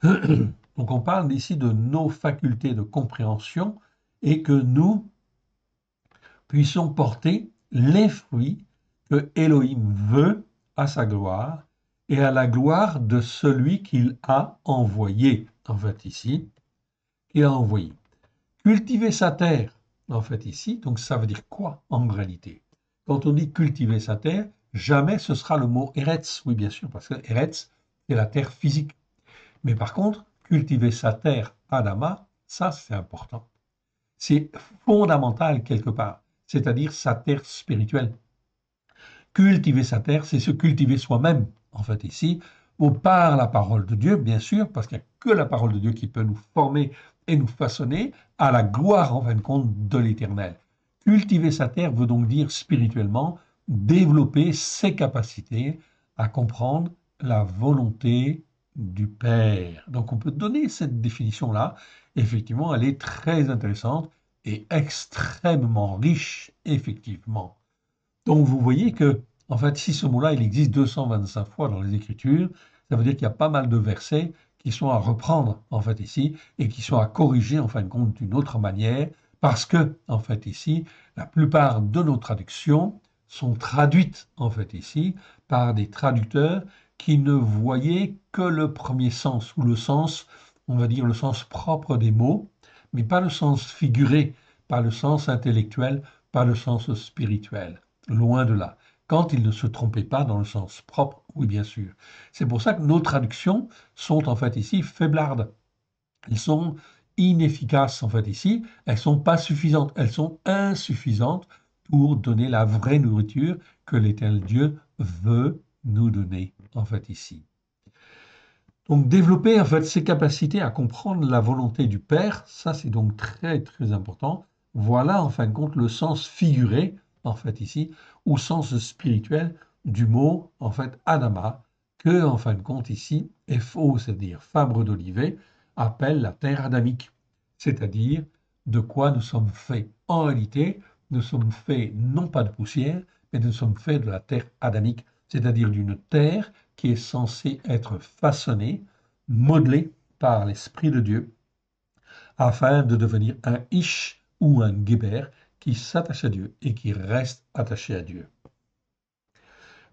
nom. Donc on parle ici de nos facultés de compréhension et que nous puissions porter les fruits que Elohim veut à sa gloire et à la gloire de celui qu'il a envoyé, en fait ici, qu'il a envoyé. Cultiver sa terre, en fait ici, donc ça veut dire quoi en réalité? Quand on dit cultiver sa terre, jamais ce sera le mot Eretz, oui bien sûr, parce que Eretz, c'est la terre physique. Mais par contre, cultiver sa terre, Adama, ça c'est important. C'est fondamental quelque part, c'est-à-dire sa terre spirituelle. Cultiver sa terre, c'est se cultiver soi-même, en fait, ici, ou par la parole de Dieu, bien sûr, parce qu'il n'y a que la parole de Dieu qui peut nous former et nous façonner à la gloire, en fin de compte, de l'Éternel. Cultiver sa terre veut donc dire spirituellement développer ses capacités à comprendre la volonté du Père. Donc on peut donner cette définition-là. Effectivement, elle est très intéressante et extrêmement riche, effectivement. Donc vous voyez que, en fait, si ce mot-là, il existe 225 fois dans les Écritures, ça veut dire qu'il y a pas mal de versets qui sont à reprendre, en fait, ici, et qui sont à corriger, en fin de compte, d'une autre manière, parce que, en fait, ici, la plupart de nos traductions sont traduites, en fait, ici, par des traducteurs qui ne voyaient que le premier sens, ou le sens, on va dire, le sens propre des mots, mais pas le sens figuré, pas le sens intellectuel, pas le sens spirituel. Loin de là. Quand ils ne se trompaient pas dans le sens propre, oui, bien sûr. C'est pour ça que nos traductions sont en fait ici faiblardes. Elles sont inefficaces en fait ici. Elles sont pas suffisantes. Elles sont insuffisantes pour donner la vraie nourriture que l'Éternel Dieu veut nous donner en fait ici. Donc développer en fait ses capacités à comprendre la volonté du Père, ça c'est donc très très important. Voilà, en fin de compte, le sens figuré, en fait, ici, ou sens spirituel du mot, en fait, Adama, que, en fin de compte, ici, FO, c'est-à-dire Fabre d'Olivet, appelle la terre adamique, c'est-à-dire de quoi nous sommes faits. En réalité, nous sommes faits non pas de poussière, mais nous sommes faits de la terre adamique, c'est-à-dire d'une terre qui est censée être façonnée, modelée par l'Esprit de Dieu, afin de devenir un Ish ou un Geber qui s'attache à Dieu et qui reste attaché à Dieu.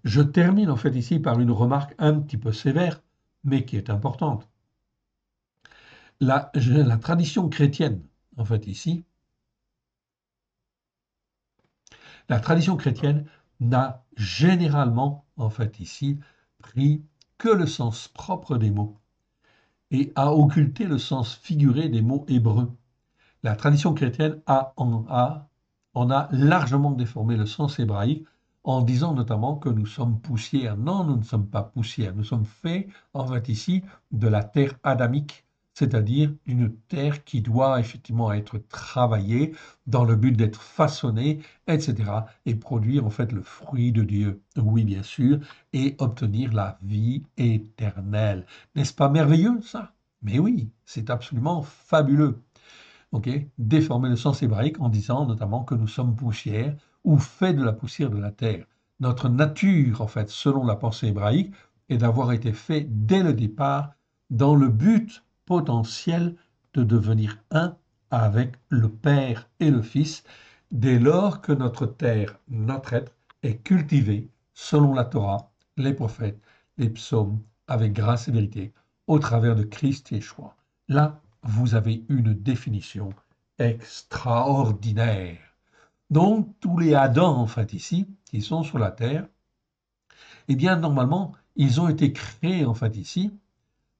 Je termine en fait ici par une remarque un petit peu sévère, mais qui est importante. La tradition chrétienne, en fait ici, la tradition chrétienne n'a généralement, en fait ici, pris que le sens propre des mots et a occulté le sens figuré des mots hébreux. La tradition chrétienne en a largement déformé le sens hébraïque en disant notamment que nous sommes poussière. Non, nous ne sommes pas poussière. Nous sommes faits, en fait, ici, de la terre adamique, c'est-à-dire d'une terre qui doit effectivement être travaillée dans le but d'être façonnée, etc., et produire, en fait, le fruit de Dieu. Oui, bien sûr, et obtenir la vie éternelle. N'est-ce pas merveilleux, ça? Mais oui, c'est absolument fabuleux. Ok, déformer le sens hébraïque en disant notamment que nous sommes poussière ou faits de la poussière de la terre. Notre nature, en fait, selon la pensée hébraïque, est d'avoir été fait dès le départ dans le but potentiel de devenir un avec le Père et le Fils, dès lors que notre terre, notre être, est cultivé selon la Torah, les prophètes, les psaumes, avec grâce et vérité, au travers de Christ Yeshua. Là, vous avez une définition extraordinaire. Donc, tous les Adams, en fait, ici, qui sont sur la terre, eh bien, normalement, ils ont été créés, en fait, ici,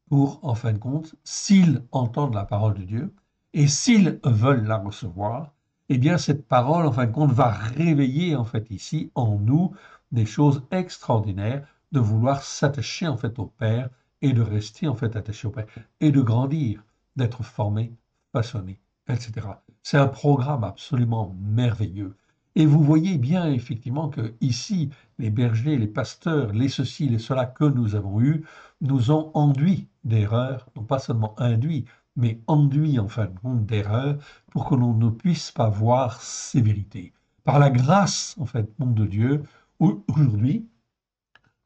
pour, en fin de compte, s'ils entendent la parole de Dieu et s'ils veulent la recevoir, eh bien, cette parole, en fin de compte, va réveiller, en fait, ici, en nous, des choses extraordinaires, de vouloir s'attacher, en fait, au Père et de rester, en fait, attaché au Père et de grandir, d'être formé, façonné, etc. C'est un programme absolument merveilleux. Et vous voyez bien, effectivement, que ici, les bergers, les pasteurs, les ceci, les cela que nous avons eus, nous ont enduit d'erreurs, non pas seulement induit, mais enduit en fin de compte d'erreurs pour que l'on ne puisse pas voir ces vérités. Par la grâce en fait de Dieu, aujourd'hui,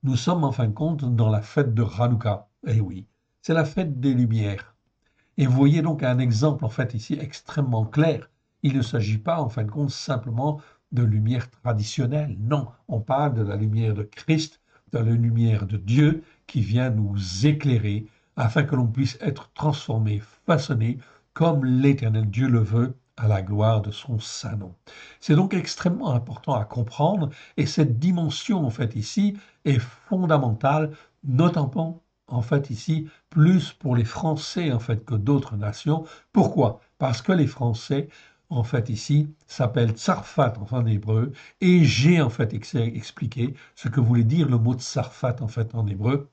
nous sommes en fin de compte dans la fête de Hanouka. Eh oui, c'est la fête des Lumières. Et vous voyez donc un exemple en fait ici extrêmement clair. Il ne s'agit pas en fin de compte simplement de lumière traditionnelle. Non, on parle de la lumière de Christ, de la lumière de Dieu qui vient nous éclairer afin que l'on puisse être transformé, façonné comme l'Éternel Dieu le veut à la gloire de son saint nom. C'est donc extrêmement important à comprendre et cette dimension en fait ici est fondamentale, notamment en fait ici plus pour les Français en fait que d'autres nations. Pourquoi? Parce que les Français en fait ici s'appellent Tsarfat en hébreu et j'ai en fait expliqué ce que voulait dire le mot Tsarfat en fait en hébreu.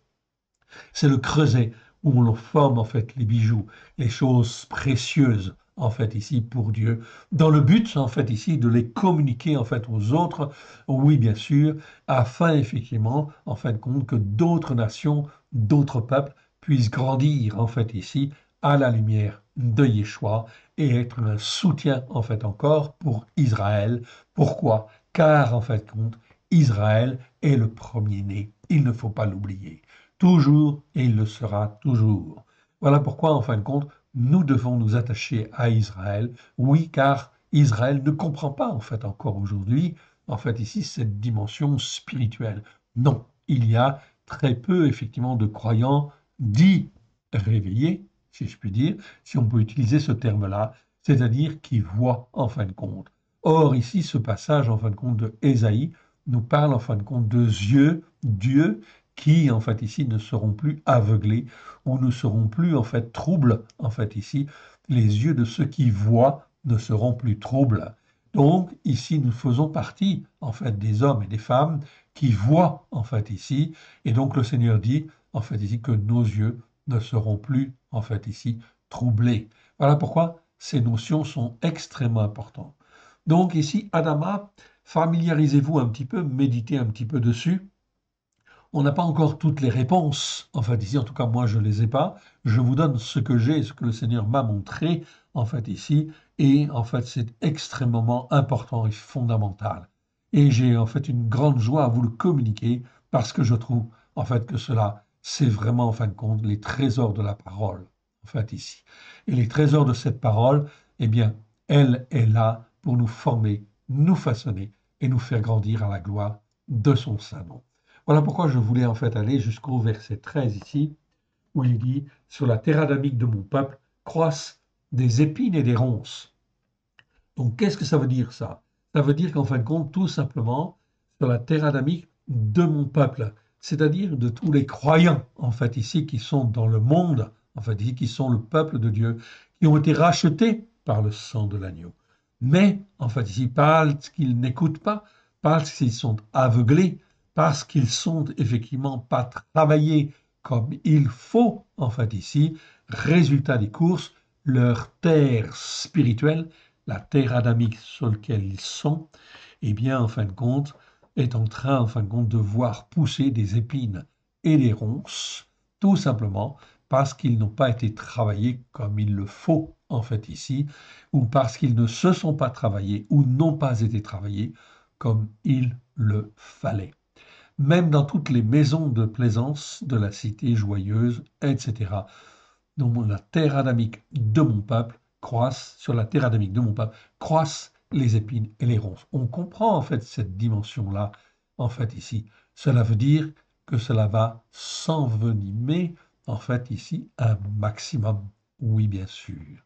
C'est le creuset où l'on forme en fait les bijoux, les choses précieuses en fait ici pour Dieu, dans le but en fait ici de les communiquer en fait aux autres, oui bien sûr, afin effectivement en fin de compte que d'autres nations, d'autres peuples puissent grandir en fait ici à la lumière de Yeshua et être un soutien en fait encore pour Israël. Pourquoi? Car en fait compte Israël est le premier-né, il ne faut pas l'oublier toujours et il le sera toujours. Voilà pourquoi, en fin de compte, nous devons nous attacher à Israël. Oui, car Israël ne comprend pas, en fait, encore aujourd'hui, en fait, ici, cette dimension spirituelle. Non, il y a très peu, effectivement, de croyants dits réveillés, si je puis dire, si on peut utiliser ce terme-là, c'est-à-dire qui voient, en fin de compte. Or, ici, ce passage, en fin de compte, de Ésaïe, nous parle, en fin de compte, de yeux, Dieu, qui, en fait, ici, ne seront plus aveuglés ou ne seront plus, en fait, troubles, en fait, ici. Les yeux de ceux qui voient ne seront plus troubles. Donc, ici, nous faisons partie, en fait, des hommes et des femmes qui voient, en fait, ici. Et donc, le Seigneur dit, en fait, ici, que nos yeux ne seront plus, en fait, ici, troublés. Voilà pourquoi ces notions sont extrêmement importantes. Donc ici, Adama, familiarisez-vous un petit peu, méditez un petit peu dessus. On n'a pas encore toutes les réponses, en fait ici, en tout cas moi je ne les ai pas. Je vous donne ce que j'ai, ce que le Seigneur m'a montré, en fait ici, et en fait c'est extrêmement important et fondamental. Et j'ai en fait une grande joie à vous le communiquer parce que je trouve en fait que cela, c'est vraiment en fin de compte les trésors de la parole, en fait ici. Et les trésors de cette parole, eh bien, elle est là pour nous former, nous façonner et nous faire grandir à la gloire de son Saint nom. Voilà pourquoi je voulais en fait aller jusqu'au verset 13 ici, où il dit, sur la terre adamique de mon peuple croissent des épines et des ronces. Donc qu'est-ce que ça veut dire ça? Ça veut dire qu'en fin de compte, tout simplement, sur la terre adamique de mon peuple, c'est-à-dire de tous les croyants, en fait, ici, qui sont dans le monde, en fait, ici, qui sont le peuple de Dieu, qui ont été rachetés par le sang de l'agneau. Mais, en fait, ici, parce qu'ils n'écoutent pas, parce qu'ils sont aveuglés, parce qu'ils sont effectivement pas travaillés comme il faut, en fait, ici, résultat des courses, leur terre spirituelle, la terre adamique sur laquelle ils sont, eh bien, en fin de compte, est en train, en fin de compte, de voir pousser des épines et des ronces, tout simplement parce qu'ils n'ont pas été travaillés comme il le faut, en fait, ici, ou parce qu'ils ne se sont pas travaillés ou n'ont pas été travaillés comme il le fallait. Même dans toutes les maisons de plaisance de la cité joyeuse, etc., dont la terre adamique de mon peuple croissent, sur la terre adamique de mon peuple, croissent les épines et les ronces. On comprend en fait cette dimension-là, en fait ici. Cela veut dire que cela va s'envenimer, en fait ici, un maximum. Oui, bien sûr.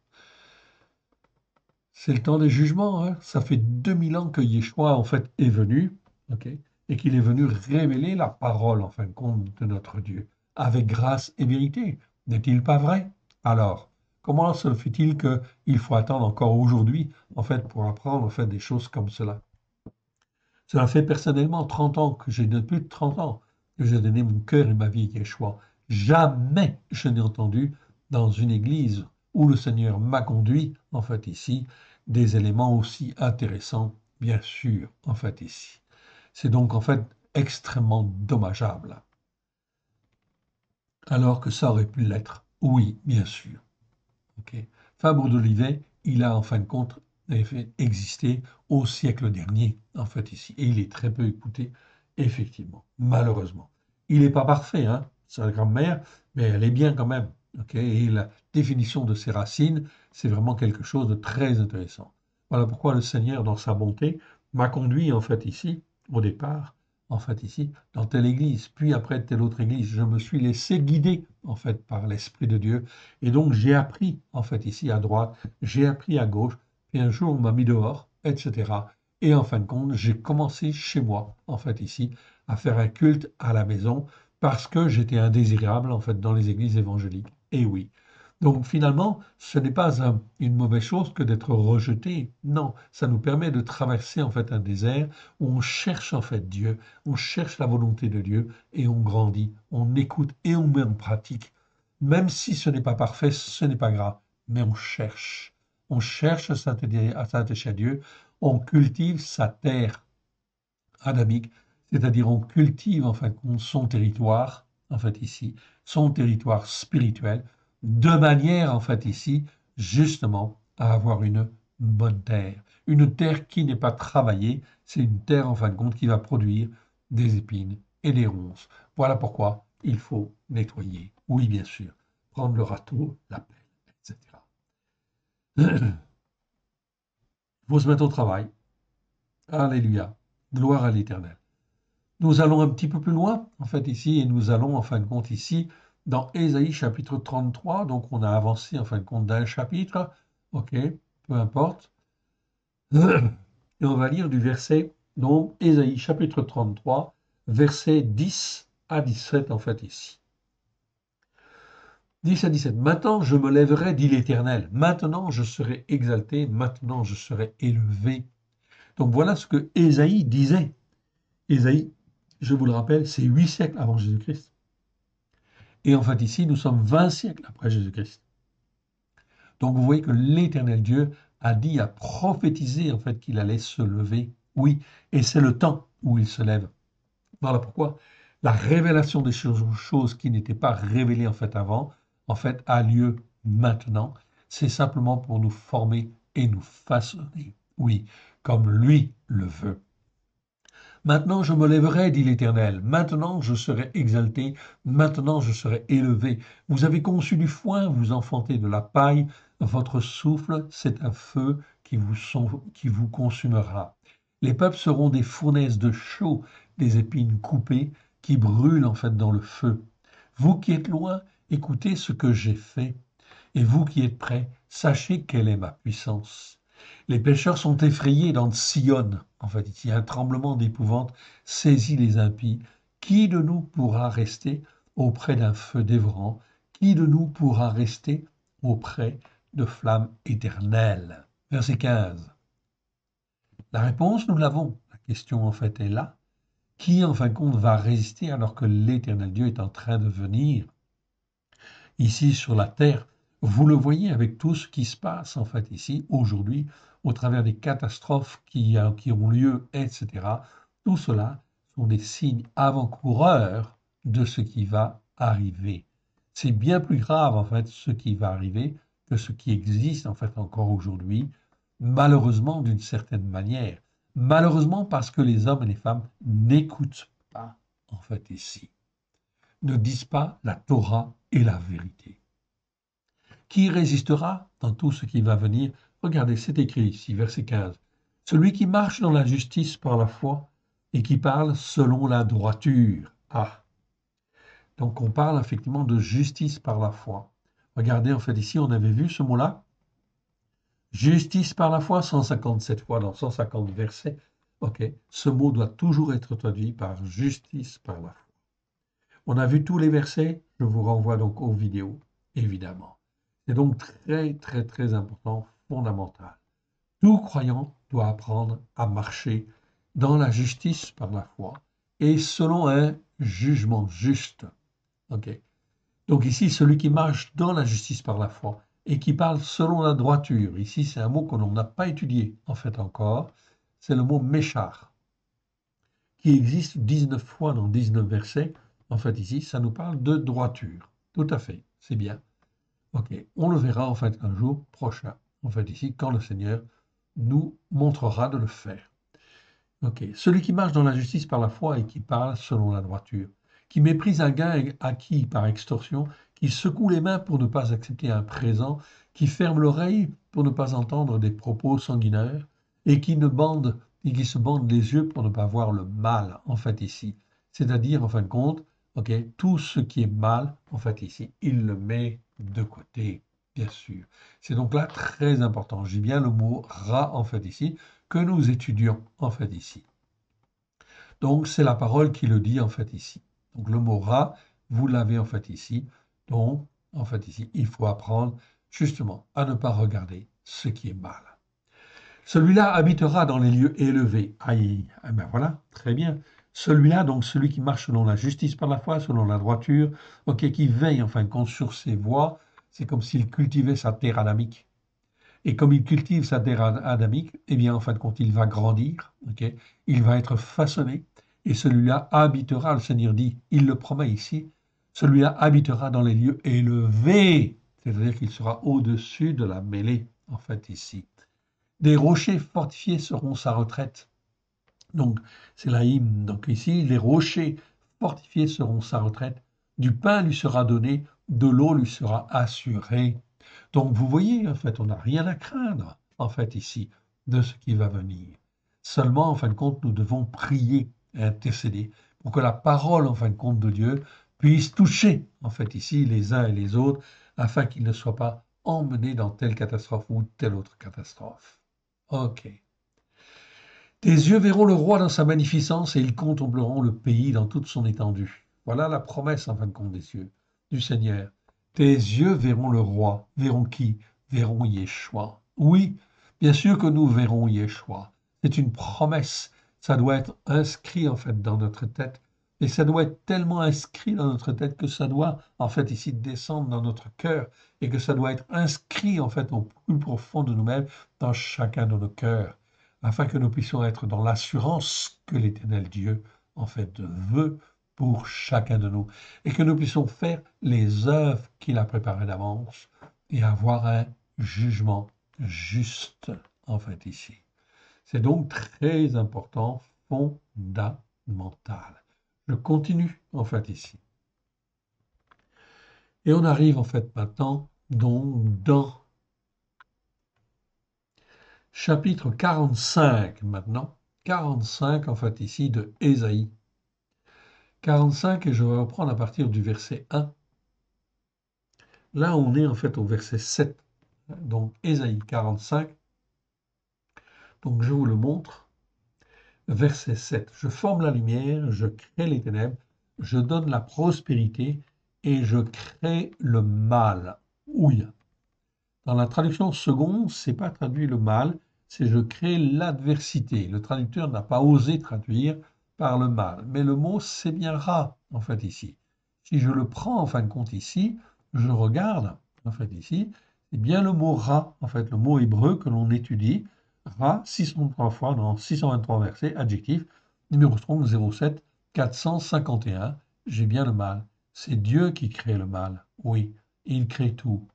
C'est le temps des jugements, hein. Ça fait 2000 ans que Yeshua, en fait, est venu, ok, et qu'il est venu révéler la parole, en fin de compte, de notre Dieu, avec grâce et vérité. N'est-il pas vrai? Alors, comment se fait-il qu'il faut attendre encore aujourd'hui, en fait, pour apprendre, en fait, des choses comme cela? Cela fait personnellement 30 ans que j'ai, de plus de 30 ans, que j'ai donné mon cœur et ma vie à Yeshua. Jamais je n'ai entendu dans une église où le Seigneur m'a conduit, en fait ici, des éléments aussi intéressants, bien sûr, en fait ici. C'est donc en fait extrêmement dommageable. Alors que ça aurait pu l'être. Oui, bien sûr. Ok. Fabre d'Olivet, il a en fin de compte existé au siècle dernier, en fait, ici. Et il est très peu écouté, effectivement, malheureusement. Il n'est pas parfait, hein, sa grand-mère, mais elle est bien quand même. Ok. Et la définition de ses racines, c'est vraiment quelque chose de très intéressant. Voilà pourquoi le Seigneur, dans sa bonté, m'a conduit, en fait, ici, au départ, en fait, ici, dans telle église, puis après telle autre église. Je me suis laissé guider, en fait, par l'Esprit de Dieu et donc, j'ai appris, en fait, ici à droite, j'ai appris à gauche, puis un jour, on m'a mis dehors, etc. Et en fin de compte, j'ai commencé chez moi, en fait, ici, à faire un culte à la maison parce que j'étais indésirable, en fait, dans les églises évangéliques. Et oui. Donc, finalement, ce n'est pas une mauvaise chose que d'être rejeté. Non, ça nous permet de traverser, en fait, un désert où on cherche, en fait, Dieu, on cherche la volonté de Dieu et on grandit, on écoute et on met en pratique. Même si ce n'est pas parfait, ce n'est pas grave, mais on cherche. On cherche à s'attacher à Dieu, on cultive sa terre adamique, c'est-à-dire on cultive en fait son territoire, en fait ici, son territoire spirituel, de manière en fait ici, justement, à avoir une bonne terre. Une terre qui n'est pas travaillée, c'est une terre en fin de compte qui va produire des épines et des ronces. Voilà pourquoi il faut nettoyer. Oui, bien sûr, prendre le râteau, la pelle, etc. Il faut se mettre au travail. Alléluia. Gloire à l'Éternel. Nous allons un petit peu plus loin, en fait, ici, et nous allons, en fin de compte, ici, dans Ésaïe chapitre 33. Donc, on a avancé, en fin de compte, d'un chapitre. OK, peu importe. Et on va lire du verset, donc, Ésaïe chapitre 33, verset 10 à 17, en fait, ici. 10 à 17. Maintenant, je me lèverai, dit l'Éternel. Maintenant, je serai exalté. Maintenant, je serai élevé. Donc, voilà ce que Ésaïe disait. Ésaïe, je vous le rappelle, c'est 8 siècles avant Jésus-Christ. Et en fait, ici, nous sommes 20 siècles après Jésus-Christ. Donc vous voyez que l'Éternel Dieu a dit, a prophétisé en fait qu'il allait se lever. Oui, et c'est le temps où il se lève. Voilà pourquoi la révélation des choses qui n'étaient pas révélées en fait avant, en fait, a lieu maintenant. C'est simplement pour nous former et nous façonner. Oui, comme lui le veut. Maintenant je me lèverai, dit l'Éternel. Maintenant je serai exalté. Maintenant je serai élevé. Vous avez conçu du foin, vous enfantez de la paille. Votre souffle, c'est un feu qui vous consumera. Les peuples seront des fournaises de chaux, des épines coupées qui brûlent en fait dans le feu. Vous qui êtes loin, écoutez ce que j'ai fait. Et vous qui êtes près, sachez quelle est ma puissance. Les pécheurs sont effrayés dans Sion. En fait, il y a un tremblement d'épouvante saisit les impies. Qui de nous pourra rester auprès d'un feu dévorant? Qui de nous pourra rester auprès de flammes éternelles? Verset 15. La réponse, nous l'avons. La question, en fait, est là. Qui, en fin de compte, va résister alors que l'Éternel Dieu est en train de venir ici sur la terre? Vous le voyez avec tout ce qui se passe, en fait, ici, aujourd'hui, au travers des catastrophes qui ont lieu, etc. Tout cela sont des signes avant-coureurs de ce qui va arriver. C'est bien plus grave, en fait, ce qui va arriver que ce qui existe, en fait, encore aujourd'hui, malheureusement, d'une certaine manière. Malheureusement, parce que les hommes et les femmes n'écoutent pas, en fait, ici, ne disent pas la Torah et la vérité. Qui résistera dans tout ce qui va venir? Regardez, c'est écrit ici, verset 15. Celui qui marche dans la justice par la foi et qui parle selon la droiture. Ah, donc on parle effectivement de justice par la foi. Regardez, en fait, ici, on avait vu ce mot-là. Justice par la foi, 157 fois dans 150 versets. Ok, ce mot doit toujours être traduit par justice par la foi. On a vu tous les versets, je vous renvoie donc aux vidéos, évidemment. C'est donc très, très, très important, fondamental. Tout croyant doit apprendre à marcher dans la justice par la foi et selon un jugement juste. Ok. Donc ici, celui qui marche dans la justice par la foi et qui parle selon la droiture. Ici, c'est un mot que l'on n'a pas étudié en fait encore. C'est le mot méchar, qui existe 19 fois dans 19 versets. En fait, ici, ça nous parle de droiture. Tout à fait, c'est bien. Ok, on le verra en fait un jour prochain. En fait, ici, quand le Seigneur nous montrera de le faire. Ok, celui qui marche dans la justice par la foi et qui parle selon la droiture, qui méprise un gain acquis par extorsion, qui secoue les mains pour ne pas accepter un présent, qui ferme l'oreille pour ne pas entendre des propos sanguinaires, et qui se bande les yeux pour ne pas voir le mal, en fait, ici. C'est-à-dire, en fin de compte, ok, tout ce qui est mal, en fait, ici, il le met de côté, bien sûr. C'est donc là très important. J'ai bien le mot rat, en fait, ici, que nous étudions, en fait, ici. Donc, c'est la parole qui le dit, en fait, ici. Donc, le mot rat, vous l'avez, en fait, ici. Donc, en fait, ici, il faut apprendre, justement, à ne pas regarder ce qui est mal. Celui-là habitera dans les lieux élevés. Aïe, eh ben voilà, très bien. Celui-là, donc celui qui marche selon la justice par la foi, selon la droiture, ok, qui veille en fin de compte sur ses voies, c'est comme s'il cultivait sa terre adamique. Et comme il cultive sa terre adamique, eh bien, en fin de compte, il va grandir, ok, il va être façonné, et celui-là habitera, le Seigneur dit, il le promet ici, celui-là habitera dans les lieux élevés, c'est-à-dire qu'il sera au-dessus de la mêlée, en fait, ici. Des rochers fortifiés seront sa retraite. Donc, c'est la hymne. Donc ici, les rochers fortifiés seront sa retraite. Du pain lui sera donné, de l'eau lui sera assurée. Donc, vous voyez, en fait, on n'a rien à craindre, en fait, ici, de ce qui va venir. Seulement, en fin de compte, nous devons prier et intercéder pour que la parole, en fin de compte, de Dieu puisse toucher, en fait, ici, les uns et les autres, afin qu'ils ne soient pas emmenés dans telle catastrophe ou telle autre catastrophe. Ok. Tes yeux verront le roi dans sa magnificence et ils contempleront le pays dans toute son étendue. Voilà la promesse, en fin de compte, des cieux, du Seigneur. Tes yeux verront le roi. Verront qui? Verront Yeshua. Oui, bien sûr que nous verrons Yeshua. C'est une promesse. Ça doit être inscrit, en fait, dans notre tête Et ça doit être tellement inscrit dans notre tête que ça doit, en fait, ici, descendre dans notre cœur et que ça doit être inscrit, en fait, au plus profond de nous-mêmes, dans chacun de nos cœurs, afin que nous puissions être dans l'assurance que l'Éternel Dieu, en fait, veut pour chacun de nous et que nous puissions faire les œuvres qu'il a préparées d'avance et avoir un jugement juste, en fait, ici. C'est donc très important, fondamental. Je continue, en fait, ici. Et on arrive, en fait, maintenant, donc, dans chapitre 45, maintenant. 45, en fait, ici, de Ésaïe. 45, et je vais reprendre à partir du verset 1. Là, on est, en fait, au verset 7. Donc, Ésaïe 45. Donc, je vous le montre. Verset 7. Je forme la lumière, je crée les ténèbres, je donne la prospérité et je crée le mal. Ouille. Dans la traduction seconde, c'est pas traduit le mal, c'est je crée l'adversité. Le traducteur n'a pas osé traduire par le mal. Mais le mot, c'est bien ra, en fait, ici. Si je le prends, en fin de compte, ici, je regarde, en fait, ici, c'est bien le mot ra, en fait, le mot hébreu que l'on étudie. Ra, 603 fois dans 623 versets, adjectif, numéro strong 07 451. J'ai bien le mal. C'est Dieu qui crée le mal. Oui, il crée tout.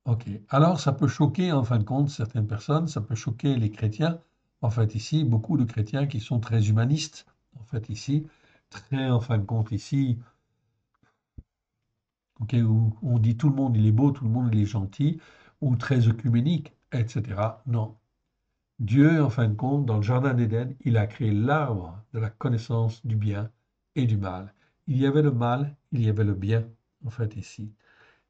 Ok. Alors, ça peut choquer, en fin de compte, certaines personnes, ça peut choquer les chrétiens. En fait, ici, beaucoup de chrétiens qui sont très humanistes, en fait, ici, très, en fin de compte, ici, ok, où on dit tout le monde il est beau, tout le monde il est gentil, ou très œcuménique, etc. Non. Dieu, en fin de compte, dans le Jardin d'Éden, il a créé l'arbre de la connaissance du bien et du mal. Il y avait le mal, il y avait le bien, en fait, ici.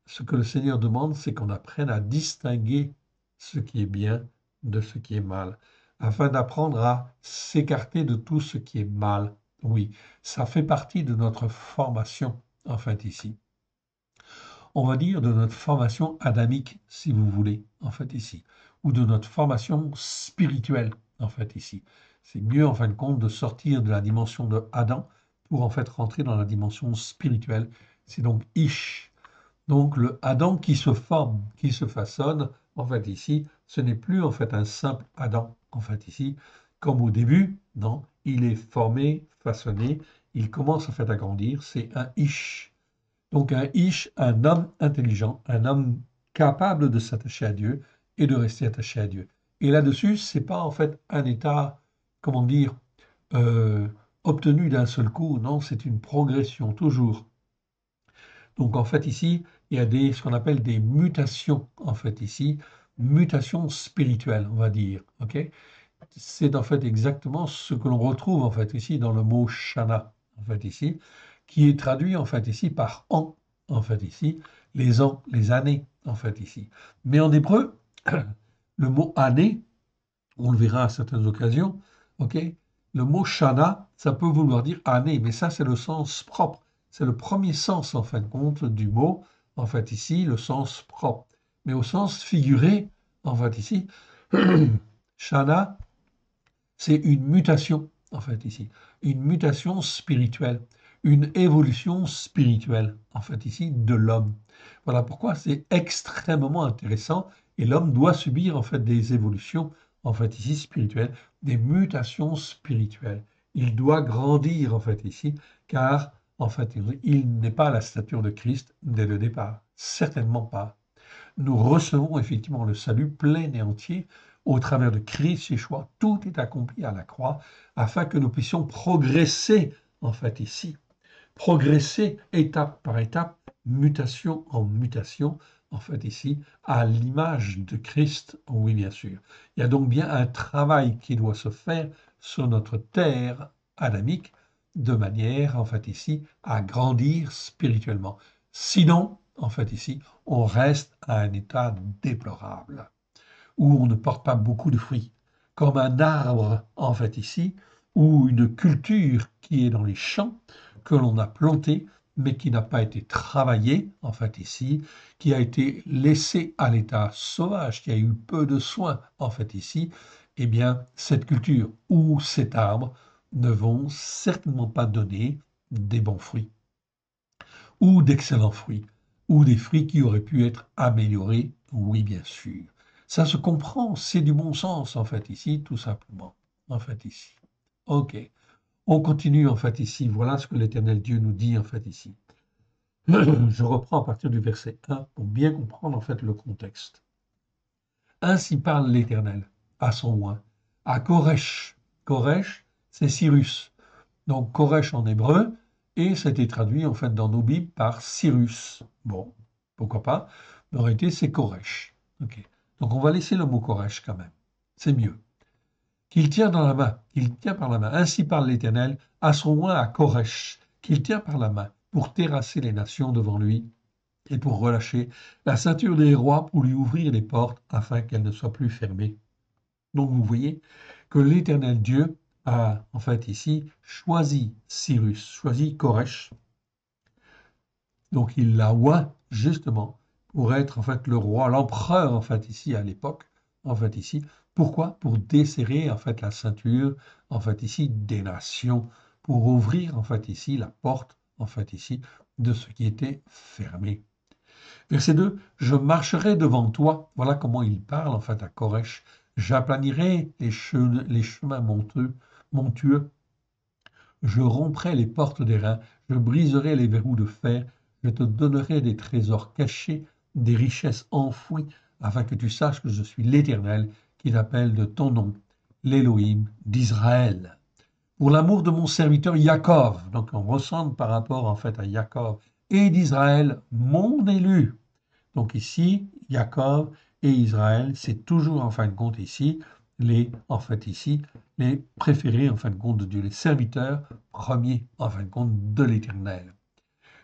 Ce que le Seigneur demande, c'est qu'on apprenne à distinguer ce qui est bien de ce qui est mal, afin d'apprendre à s'écarter de tout ce qui est mal. Oui, ça fait partie de notre formation, en fait, ici. On va dire de notre formation adamique, si vous voulez, en fait, ici, ou de notre formation spirituelle, en fait, ici. C'est mieux, en fin de compte, de sortir de la dimension de Adam pour, en fait, rentrer dans la dimension spirituelle. C'est donc Ish. Donc le Adam qui se forme, qui se façonne, en fait ici, ce n'est plus en fait un simple Adam, en fait ici, comme au début, non, il est formé, façonné, il commence en fait à grandir, c'est un Ish. Donc un Ish, un homme intelligent, un homme capable de s'attacher à Dieu et de rester attaché à Dieu. Et là-dessus, c'est pas en fait un état, comment dire, euh, obtenu d'un seul coup, non, c'est une progression toujours. Donc en fait ici, il y a ce qu'on appelle des mutations, en fait ici, mutations spirituelles, on va dire. Ok. C'est en fait exactement ce que l'on retrouve en fait ici dans le mot shana, en fait ici, qui est traduit en fait ici par an, en fait ici, les ans, les années, en fait ici. Mais en hébreu, le mot année, on le verra à certaines occasions, ok, le mot shana, ça peut vouloir dire année, mais ça c'est le sens propre. C'est le premier sens en fin de compte du mot, en fait ici, le sens propre. Mais au sens figuré, en fait ici, shana, c'est une mutation, en fait ici, une mutation spirituelle, une évolution spirituelle, en fait ici, de l'homme. Voilà pourquoi c'est extrêmement intéressant et l'homme doit subir en fait des évolutions, en fait ici, spirituelles, des mutations spirituelles. Il doit grandir, en fait ici, car, en fait, il n'est pas à la stature de Christ dès le départ. Certainement pas. Nous recevons effectivement le salut plein et entier au travers de Christ Yeshua. Tout est accompli à la croix afin que nous puissions progresser en fait ici. Progresser étape par étape, mutation en mutation, en fait ici, à l'image de Christ, oui bien sûr. Il y a donc bien un travail qui doit se faire sur notre terre adamique de manière, en fait ici, à grandir spirituellement. Sinon, en fait ici, on reste à un état déplorable, où on ne porte pas beaucoup de fruits, comme un arbre, en fait ici, ou une culture qui est dans les champs, que l'on a planté, mais qui n'a pas été travaillée, en fait ici, qui a été laissé à l'état sauvage, qui a eu peu de soins, en fait ici, eh bien, cette culture ou cet arbre ne vont certainement pas donner des bons fruits, ou d'excellents fruits, ou des fruits qui auraient pu être améliorés, oui, bien sûr. Ça se comprend, c'est du bon sens, en fait, ici, tout simplement, en fait, ici. OK. On continue, en fait, ici. Voilà ce que l'Éternel Dieu nous dit, en fait, ici. Je reprends à partir du verset 1 pour bien comprendre, en fait, le contexte. Ainsi parle l'Éternel à son oint, à Koresh. Koresh, c'est Cyrus. Donc Koresh en hébreu, et c'était traduit en fait dans nos Bibles par Cyrus. Bon, pourquoi pas, mais en réalité c'est Koresh. Ok. Donc on va laisser le mot Koresh quand même. C'est mieux. Qu'il tient dans la main, qu'il tient par la main. Ainsi parle l'Éternel à son oint à Koresh, qu'il tient par la main pour terrasser les nations devant lui et pour relâcher la ceinture des rois pour lui ouvrir les portes afin qu'elles ne soient plus fermées. Donc vous voyez que l'Éternel Dieu a en fait ici choisi Cyrus, choisi Koresh. Donc il l'a oint justement pour être en fait le roi, l'empereur en fait ici à l'époque, en fait ici. Pourquoi? Pour desserrer en fait la ceinture en fait ici des nations, pour ouvrir en fait ici la porte en fait ici de ce qui était fermé. Verset 2, je marcherai devant toi. Voilà comment il parle en fait à Koresh. J'aplanirai les chemins montueux. Je romprai les portes d'airain. Je briserai les verrous de fer. Je te donnerai des trésors cachés, des richesses enfouies, afin que tu saches que je suis l'Éternel qui t'appelle de ton nom, l'Élohim d'Israël. Pour l'amour de mon serviteur Yaakov, donc on ressemble par rapport en fait à Yaakov et d'Israël, mon élu. Donc ici, Jacob et Israël, c'est toujours en fin de compte ici, en fait ici, les préférés en fin de compte de Dieu, les serviteurs premiers en fin de compte de l'Éternel.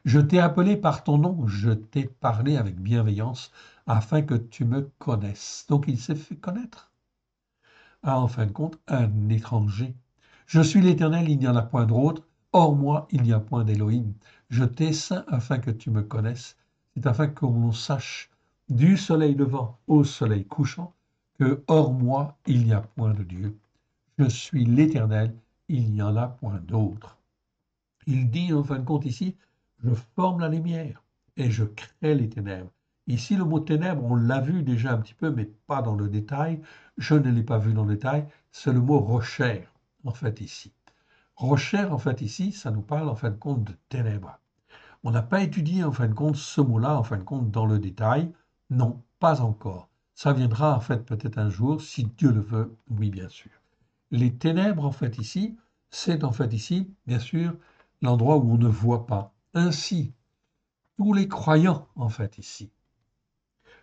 Je t'ai appelé par ton nom, je t'ai parlé avec bienveillance afin que tu me connaisses. Donc il s'est fait connaître à en fin de compte un étranger. Je suis l'Éternel, il n'y en a point d'autre, hors moi il n'y a point d'Élohim. Je t'ai saint afin que tu me connaisses, c'est afin que l'on sache du soleil levant au soleil couchant que hors moi il n'y a point de Dieu. Je suis l'Éternel, il n'y en a point d'autre. Il dit en fin de compte ici, je forme la lumière et je crée les ténèbres. Ici, le mot ténèbres, on l'a vu déjà un petit peu, mais pas dans le détail. Je ne l'ai pas vu dans le détail. C'est le mot rocher, en fait, ici. Rocher, en fait, ici, ça nous parle, en fin de compte, de ténèbres. On n'a pas étudié, en fin de compte, ce mot-là, en fin de compte, dans le détail. Non, pas encore. Ça viendra, en fait, peut-être un jour, si Dieu le veut, oui, bien sûr. Les ténèbres, en fait, ici, c'est, en fait, ici, bien sûr, l'endroit où on ne voit pas. Ainsi, tous les croyants, en fait, ici,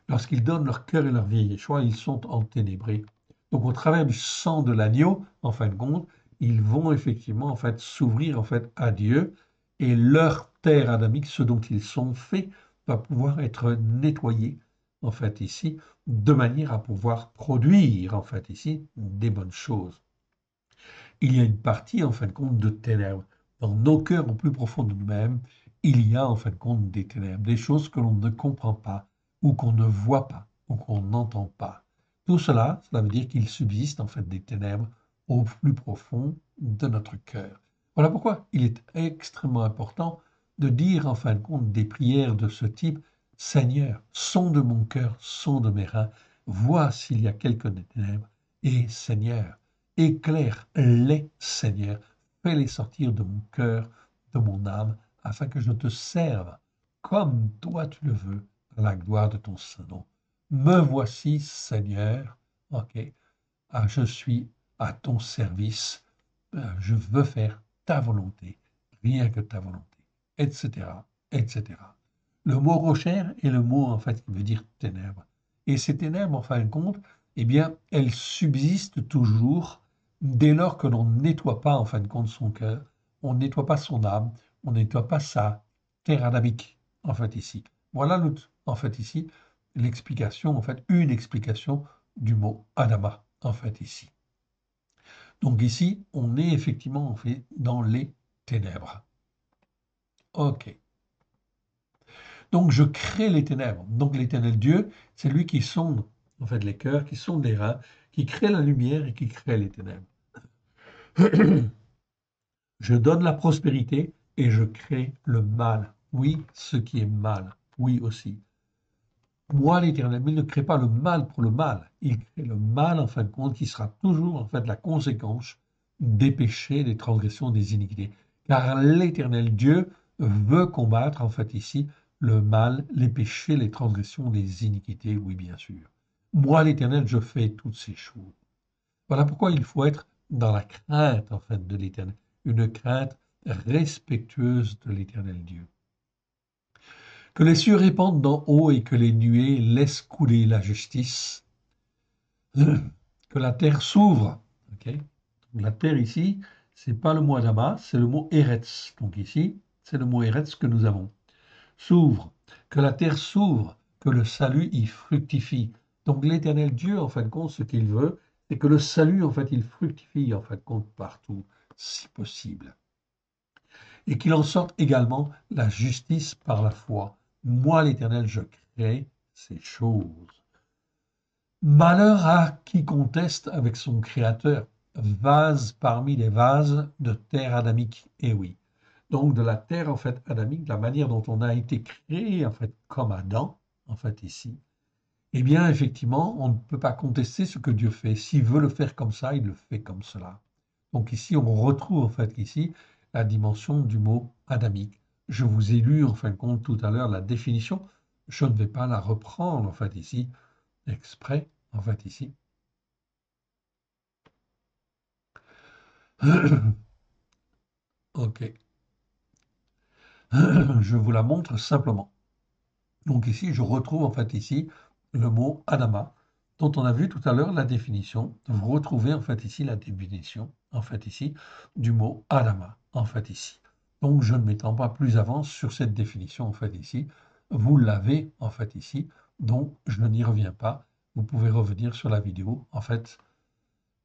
lorsqu'ils donnent leur cœur et leur vie à Yeshua, ils sont enténébrés. Donc, au travers du sang de l'agneau, en fin de compte, ils vont effectivement, en fait, s'ouvrir, en fait, à Dieu, et leur terre adamique, ce dont ils sont faits, va pouvoir être nettoyé, en fait, ici, de manière à pouvoir produire, en fait, ici, des bonnes choses. Il y a une partie, en fin de compte, de ténèbres. Dans nos cœurs, au plus profond de nous-mêmes, il y a, en fin de compte, des ténèbres, des choses que l'on ne comprend pas, ou qu'on ne voit pas, ou qu'on n'entend pas. Tout cela, cela veut dire qu'il subsiste, en fait, des ténèbres au plus profond de notre cœur. Voilà pourquoi il est extrêmement important de dire, en fin de compte, des prières de ce type. Seigneur, sonde mon cœur, sonde mes reins, vois s'il y a quelques ténèbres, et Seigneur, éclaire-les, Seigneur, fais-les sortir de mon cœur, de mon âme, afin que je te serve comme toi tu le veux, à la gloire de ton Saint-Nom. Me voici, Seigneur, ok, je suis à ton service, je veux faire ta volonté, rien que ta volonté, etc., etc. Le mot rocher est le mot, en fait, qui veut dire ténèbres. Et ces ténèbres, en fin de compte, eh bien, elles subsistent toujours dès lors que l'on ne nettoie pas, en fin de compte, son cœur, on ne nettoie pas son âme, on ne nettoie pas sa terre adamique, en fait, ici. Voilà, en fait, ici, l'explication, en fait, une explication du mot Adama, en fait, ici. Donc ici, on est effectivement, en fait, dans les ténèbres. OK. Donc je crée les ténèbres. Donc l'Éternel Dieu, c'est lui qui sonde, en fait, les cœurs, qui sonde les reins, qui crée la lumière et qui crée les ténèbres. Je donne la prospérité et je crée le mal. Oui, ce qui est mal. Oui aussi. Moi, l'Éternel, mais il ne crée pas le mal pour le mal. Il crée le mal, en fin de compte, qui sera toujours, en fait, la conséquence des péchés, des transgressions, des iniquités. Car l'Éternel Dieu veut combattre, en fait, ici, le mal, les péchés, les transgressions, les iniquités, oui, bien sûr. Moi, l'Éternel, je fais toutes ces choses. Voilà pourquoi il faut être dans la crainte, en fait, de l'Éternel. Une crainte respectueuse de l'Éternel Dieu. Que les cieux répandent d'en haut et que les nuées laissent couler la justice. Que la terre s'ouvre. Ok. La terre ici, c'est pas le mot Adama, c'est le mot Eretz. Donc ici, c'est le mot Eretz que nous avons. S'ouvre. Que la terre s'ouvre, que le salut y fructifie. Donc l'Éternel Dieu, en fin de compte, ce qu'il veut, c'est que le salut, en fait, il fructifie, en fin de compte, partout, si possible. Et qu'il en sorte également la justice par la foi. Moi, l'Éternel, je crée ces choses. Malheur à qui conteste avec son Créateur, vase parmi les vases de terre adamique. Eh oui. Donc de la terre en fait adamique, de la manière dont on a été créé en fait comme Adam, en fait ici. Eh bien effectivement, on ne peut pas contester ce que Dieu fait. S'il veut le faire comme ça, il le fait comme cela. Donc ici, on retrouve en fait ici la dimension du mot adamique. Je vous ai lu en fin de compte tout à l'heure la définition. Je ne vais pas la reprendre en fait ici exprès en fait ici. Ok, je vous la montre simplement. Donc ici, je retrouve en fait ici le mot Adama, dont on a vu tout à l'heure la définition. Vous retrouvez en fait ici la définition, en fait ici, du mot Adama, en fait ici. Donc je ne m'étends pas plus avant sur cette définition, en fait ici. Vous l'avez en fait ici, donc je n'y reviens pas. Vous pouvez revenir sur la vidéo, en fait,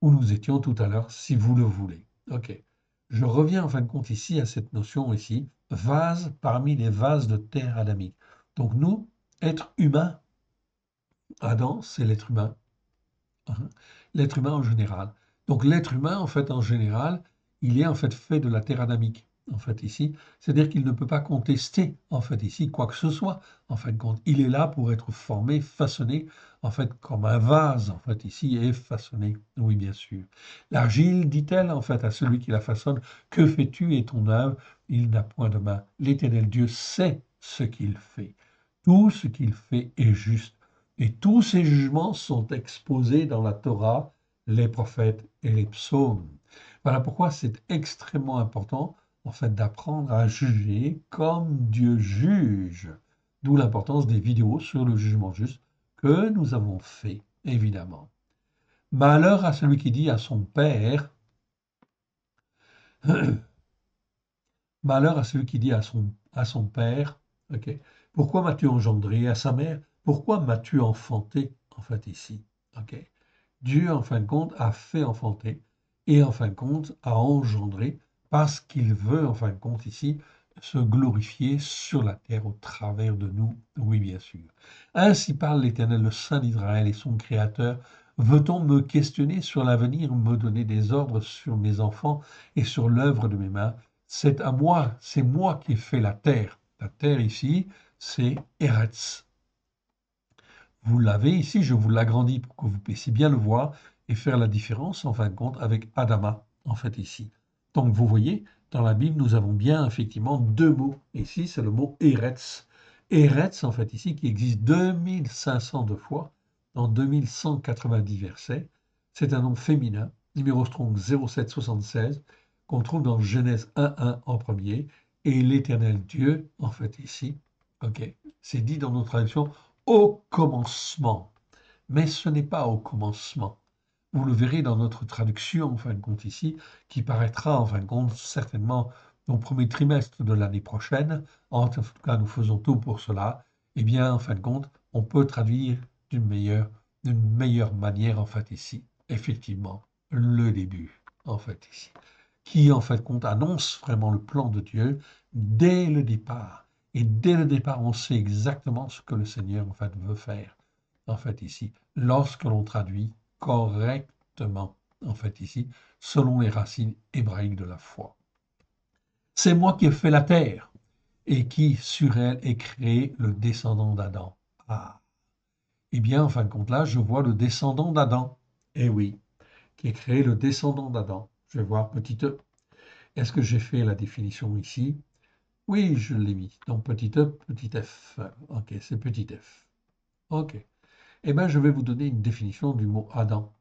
où nous étions tout à l'heure, si vous le voulez. Ok. Je reviens en fin de compte ici à cette notion ici, vase parmi les vases de terre adamique. Donc nous, être humain, Adam, c'est l'être humain. Hein. L'être humain en général. Donc l'être humain, en fait, en général, il est en fait fait de la terre adamique, en fait, ici. C'est-à-dire qu'il ne peut pas contester, en fait, ici, quoi que ce soit. En fin de compte, il est là pour être formé, façonné, en fait, comme un vase, en fait, ici, et façonné. Oui, bien sûr. L'argile, dit-elle, en fait, à celui qui la façonne, que fais-tu et ton œuvre? Il n'a point de main. L'Éternel Dieu sait ce qu'il fait. Tout ce qu'il fait est juste. Et tous ces jugements sont exposés dans la Torah, les prophètes et les psaumes. Voilà pourquoi c'est extrêmement important, en fait, d'apprendre à juger comme Dieu juge. D'où l'importance des vidéos sur le jugement juste que nous avons fait, évidemment. Malheur à celui qui dit à son père, malheur à celui qui dit à son père, ok, pourquoi m'as-tu engendré? À sa mère, pourquoi m'as-tu enfanté? En fait, ici, ok. Dieu, en fin de compte, a fait enfanter et, en fin de compte, a engendré parce qu'il veut, en fin de compte, ici, se glorifier sur la terre au travers de nous. Oui, bien sûr. Ainsi parle l'Éternel, le Saint d'Israël et son Créateur. Veut-on me questionner sur l'avenir, me donner des ordres sur mes enfants et sur l'œuvre de mes mains? C'est à moi, c'est moi qui ai fait la terre. La terre ici, c'est Eretz. Vous l'avez ici, je vous l'agrandis pour que vous puissiez bien le voir et faire la différence en fin de compte avec Adama, en fait ici. Donc vous voyez, dans la Bible, nous avons bien effectivement deux mots. Ici, c'est le mot Eretz. Eretz, en fait ici, qui existe 2500 fois dans 2190 versets. C'est un nom féminin, numéro strong 0776, qu'on trouve dans Genèse 1.1 en premier, et l'Éternel Dieu, en fait ici, ok, c'est dit dans notre traduction au commencement. Mais ce n'est pas au commencement. Vous le verrez dans notre traduction, en fin de compte ici, qui paraîtra, en fin de compte, certainement au premier trimestre de l'année prochaine. En tout cas, nous faisons tout pour cela. Eh bien, en fin de compte, on peut traduire d'une meilleure manière, en fait, ici. Effectivement, le début, en fait, ici. Qui, en fait, compte, annonce vraiment le plan de Dieu dès le départ. Et dès le départ, on sait exactement ce que le Seigneur, en fait, veut faire, en fait, ici, lorsque l'on traduit correctement, en fait, ici, selon les racines hébraïques de la foi. C'est moi qui ai fait la terre et qui, sur elle, ai créé le descendant d'Adam. Ah, eh bien, en fin de compte, là, je vois le descendant d'Adam. Eh oui, qui ai créé le descendant d'Adam. Je vais voir petit e. Est-ce que j'ai fait la définition ici? Oui, je l'ai mis. Donc petit e, petit f. Ok, c'est petit f. Ok. Eh bien, je vais vous donner une définition du mot Adam.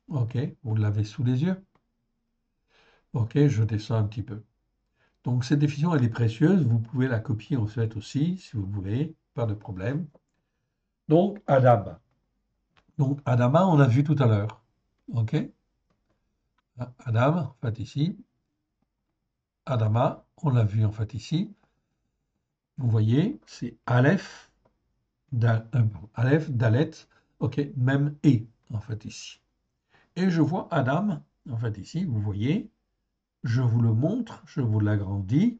Ok, vous l'avez sous les yeux. Ok, je descends un petit peu. Donc cette définition, elle est précieuse. Vous pouvez la copier en fait aussi, si vous voulez. Pas de problème. Donc, Adam. Donc, Adama, on l'a vu tout à l'heure. Ok? Adam, en fait, ici. Adama, on l'a vu en fait ici. Vous voyez, c'est Aleph, Aleph, Dalet, ok, même E, en fait, ici. Et je vois Adam, en fait, ici, vous voyez, je vous le montre, je vous l'agrandis.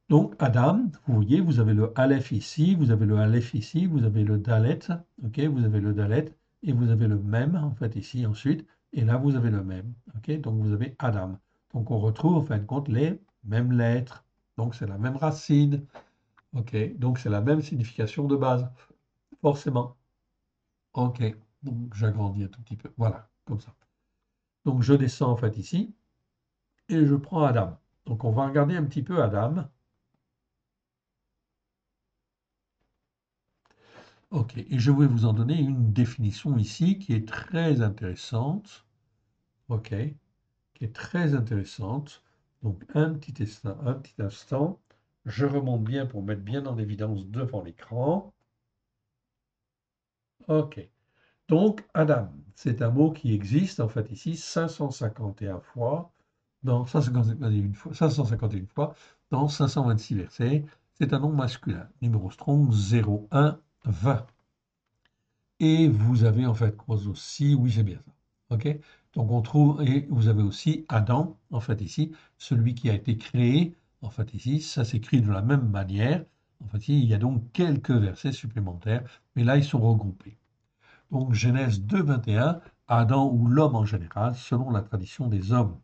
Donc, Adam, vous voyez, vous avez le Aleph ici, vous avez le Aleph ici, vous avez le Dalet, ok, vous avez le Dalet, et vous avez le même, en fait, ici, ensuite, et là, vous avez le même, ok, donc vous avez Adam. Donc, on retrouve, en fin de compte, les mêmes lettres, donc c'est la même racine, ok, donc c'est la même signification de base, forcément, ok, donc j'agrandis un tout petit peu, voilà, comme ça. Donc, je descends, en fait, ici, et je prends Adam. Donc, on va regarder un petit peu Adam. Ok, et je vais vous en donner une définition ici qui est très intéressante. Ok, qui est très intéressante. Donc un petit instant. Je remonte bien pour mettre bien en évidence devant l'écran. Ok, donc Adam, c'est un mot qui existe en fait ici 551 fois, dans 551 fois, 551 fois, dans 526 versets. C'est un nom masculin, numéro strong 0120. Et vous avez en fait aussi, oui c'est bien ça, ok? Donc on trouve, et vous avez aussi Adam, en fait ici, celui qui a été créé, en fait ici, ça s'écrit de la même manière, en fait il y a donc quelques versets supplémentaires, mais là ils sont regroupés. Donc Genèse 2, 21, Adam ou l'homme en général, selon la tradition des hommes.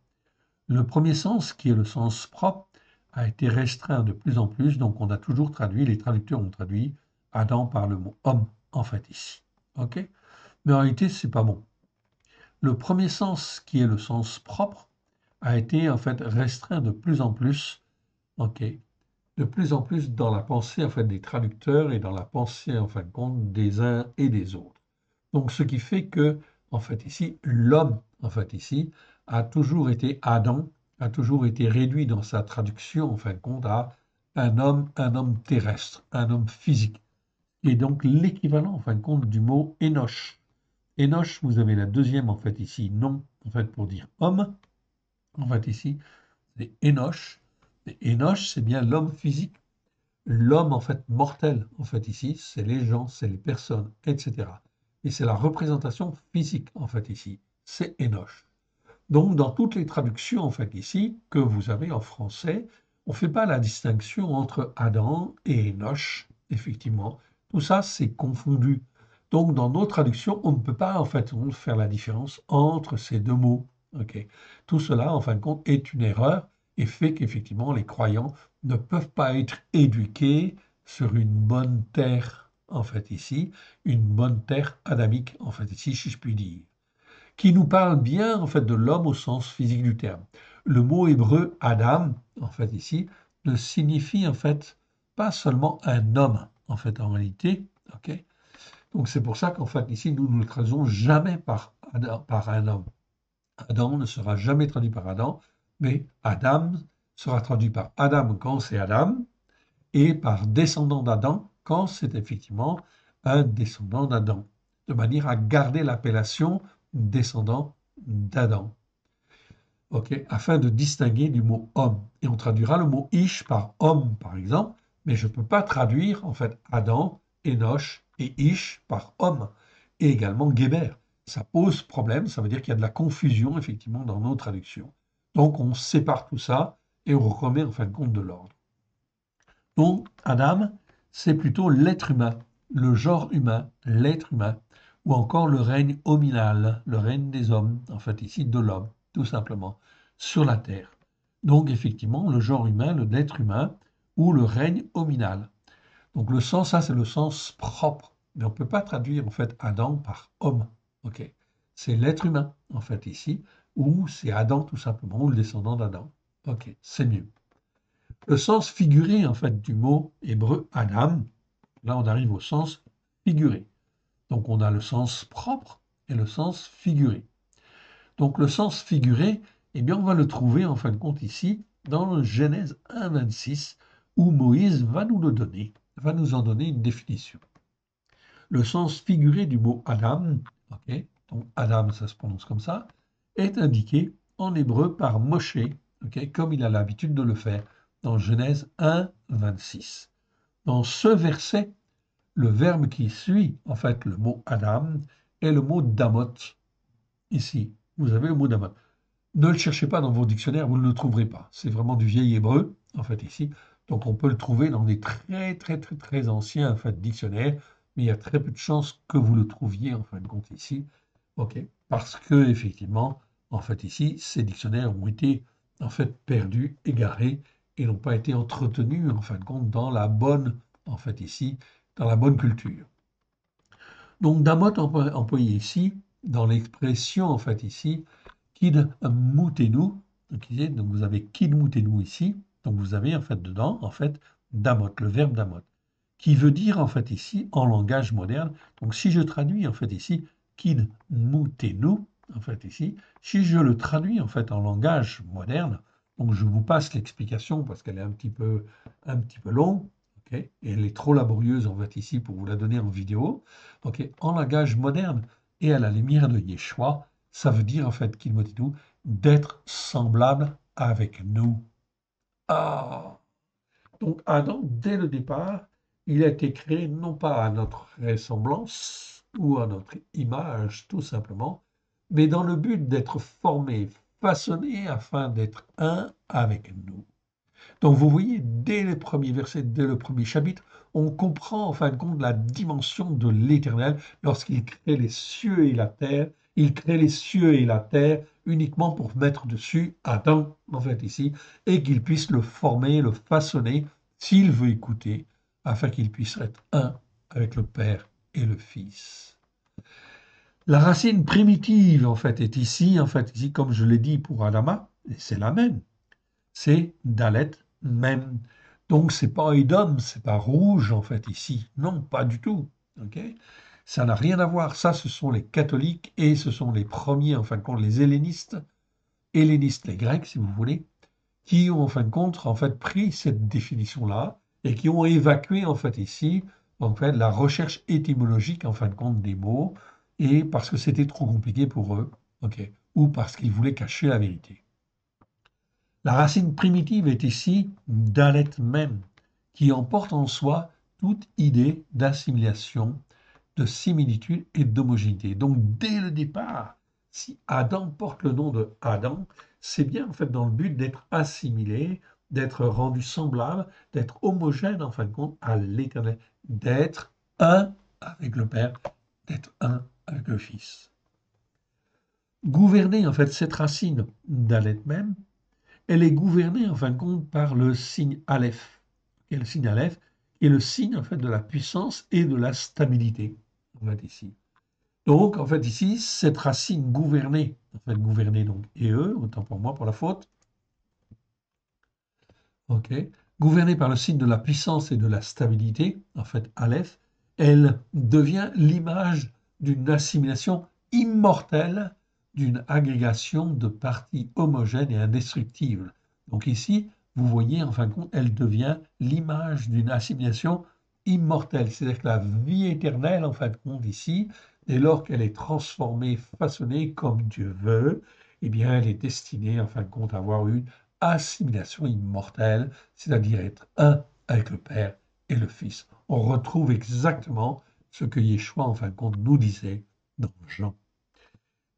Le premier sens, qui est le sens propre, a été restreint de plus en plus, donc on a toujours traduit, les traducteurs ont traduit Adam par le mot homme, en fait ici. Ok? Mais en réalité, c'est pas bon. Le premier sens, qui est le sens propre, a été en fait restreint de plus en plus, ok, de plus en plus dans la pensée en fait des traducteurs et dans la pensée en fin de compte des uns et des autres. Donc, ce qui fait que, en fait, ici, l'homme, en fait, ici, a toujours été Adam, a toujours été réduit dans sa traduction, en fin de compte, à un homme terrestre, un homme physique. Et donc l'équivalent, en fin de compte, du mot Enoch. Enoch, vous avez la deuxième, en fait, ici, nom, en fait, pour dire homme. En fait, ici, c'est Enoch. Et Enoch, c'est bien l'homme physique. L'homme, en fait, mortel, en fait, ici, c'est les gens, c'est les personnes, etc. Et c'est la représentation physique, en fait, ici. C'est Enoch. Donc, dans toutes les traductions, en fait, ici, que vous avez en français, on ne fait pas la distinction entre Adam et Enoch, effectivement. Tout ça, c'est confondu. Donc, dans nos traductions, on ne peut pas, en fait, faire la différence entre ces deux mots. Ok. Tout cela, en fin de compte, est une erreur et fait qu'effectivement, les croyants ne peuvent pas être éduqués sur une bonne terre, en fait, ici, une bonne terre adamique, en fait, ici, si je puis dire, qui nous parle bien en fait de l'homme au sens physique du terme. Le mot hébreu Adam, en fait ici, ne signifie en fait pas seulement un homme, en fait en réalité, ok. Donc c'est pour ça qu'en fait ici nous ne le traduisons jamais par Adam, par un homme. Adam ne sera jamais traduit par Adam, mais Adam sera traduit par Adam quand c'est Adam et par descendant d'Adam quand c'est effectivement un descendant d'Adam, de manière à garder l'appellation descendant d'Adam, ok, afin de distinguer du mot homme. Et on traduira le mot ish par homme, par exemple, mais je ne peux pas traduire en fait Adam, Enoch et ish par homme, et également Geber. Ça pose problème, ça veut dire qu'il y a de la confusion effectivement dans nos traductions. Donc on sépare tout ça et on remet en fin de compte de l'ordre. Donc Adam, c'est plutôt l'être humain, le genre humain, l'être humain, ou encore le règne hominal, le règne des hommes, en fait ici de l'homme, tout simplement, sur la terre. Donc effectivement, le genre humain, l'être humain, ou le règne hominal. Donc le sens, ça c'est le sens propre, mais on ne peut pas traduire en fait Adam par homme. Ok, c'est l'être humain en fait ici, ou c'est Adam tout simplement, ou le descendant d'Adam. Ok, c'est mieux. Le sens figuré en fait du mot hébreu Adam, là on arrive au sens figuré. Donc on a le sens propre et le sens figuré. Donc le sens figuré, eh bien on va le trouver en fin de compte ici dans le Genèse 1,26 où Moïse va nous le donner, va nous en donner une définition. Le sens figuré du mot Adam, ok, donc Adam ça se prononce comme ça, est indiqué en hébreu par Moshe, ok, comme il a l'habitude de le faire dans Genèse 1,26. Dans ce verset, le verbe qui suit en fait le mot Adam est le mot Damot. Ici, vous avez le mot Damot. Ne le cherchez pas dans vos dictionnaires, vous ne le trouverez pas. C'est vraiment du vieil hébreu, en fait, ici. Donc, on peut le trouver dans des très anciens, en fait, dictionnaires, mais il y a très peu de chances que vous le trouviez, en fin de compte, ici. OK. Parce que, effectivement, en fait, ici, ces dictionnaires ont été, en fait, perdus, égarés, et n'ont pas été entretenus, en fin de compte, dans la bonne, en fait, ici, dans la bonne culture. Donc, Damot employé ici, dans l'expression, en fait, ici, Kid Moutenu, donc vous avez Kid Moutenu ici, donc vous avez en fait dedans, en fait, Damot, le verbe Damot, qui veut dire en fait ici, en langage moderne, donc si je traduis en fait ici, Kid Moutenu, en fait ici, si je le traduis en fait en langage moderne, donc je vous passe l'explication parce qu'elle est un petit peu longue, okay, et elle est trop laborieuse en fait ici pour vous la donner en vidéo, ok, en langage moderne et à la lumière de Yeshua, ça veut dire en fait qu'il me dit tout, d'être semblable avec nous. Ah! Donc Adam, dès le départ, il a été créé non pas à notre ressemblance ou à notre image tout simplement, mais dans le but d'être formé, façonné afin d'être un avec nous. Donc vous voyez, dès les premiers versets, dès le premier chapitre, on comprend en fin de compte la dimension de l'Éternel lorsqu'il crée les cieux et la terre. Il crée les cieux et la terre uniquement pour mettre dessus Adam, en fait ici, et qu'il puisse le former, le façonner, s'il veut écouter, afin qu'il puisse être un avec le Père et le Fils. La racine primitive, en fait, est ici, en fait, ici, comme je l'ai dit pour Adama, et c'est la même, c'est Dalet même. Donc c'est pas Edom, c'est pas rouge en fait ici. Non, pas du tout. Ok, ça n'a rien à voir. Ça, ce sont les catholiques et ce sont les premiers, en fin de compte, les hellénistes, les Grecs, si vous voulez, qui ont en fin de compte, en fait, pris cette définition-là et qui ont évacué en fait ici, en fait, la recherche étymologique en fin de compte des mots et parce que c'était trop compliqué pour eux, ok, ou parce qu'ils voulaient cacher la vérité. La racine primitive est ici Dalet même, qui emporte en soi toute idée d'assimilation, de similitude et d'homogénéité. Donc dès le départ, si Adam porte le nom de Adam, c'est bien en fait dans le but d'être assimilé, d'être rendu semblable, d'être homogène en fin de compte à l'Éternel, d'être un avec le Père, d'être un avec le Fils. Gouverner en fait cette racine Dalet même, elle est gouvernée en fin de compte par le signe Aleph. Et le signe Aleph est le signe en fait de la puissance et de la stabilité. En fait ici. Donc en fait ici cette racine gouvernée, en fait gouvernée donc et eux, autant pour moi pour la faute. Ok. Gouvernée par le signe de la puissance et de la stabilité, en fait Aleph, elle devient l'image d'une assimilation immortelle, d'une agrégation de parties homogènes et indestructibles. Donc ici, vous voyez, en fin de compte, elle devient l'image d'une assimilation immortelle. C'est-à-dire que la vie éternelle, en fin de compte, ici, dès lors qu'elle est transformée, façonnée comme Dieu veut, eh bien, elle est destinée, en fin de compte, à avoir une assimilation immortelle, c'est-à-dire être un avec le Père et le Fils. On retrouve exactement ce que Yeshua, en fin de compte, nous disait dans Jean.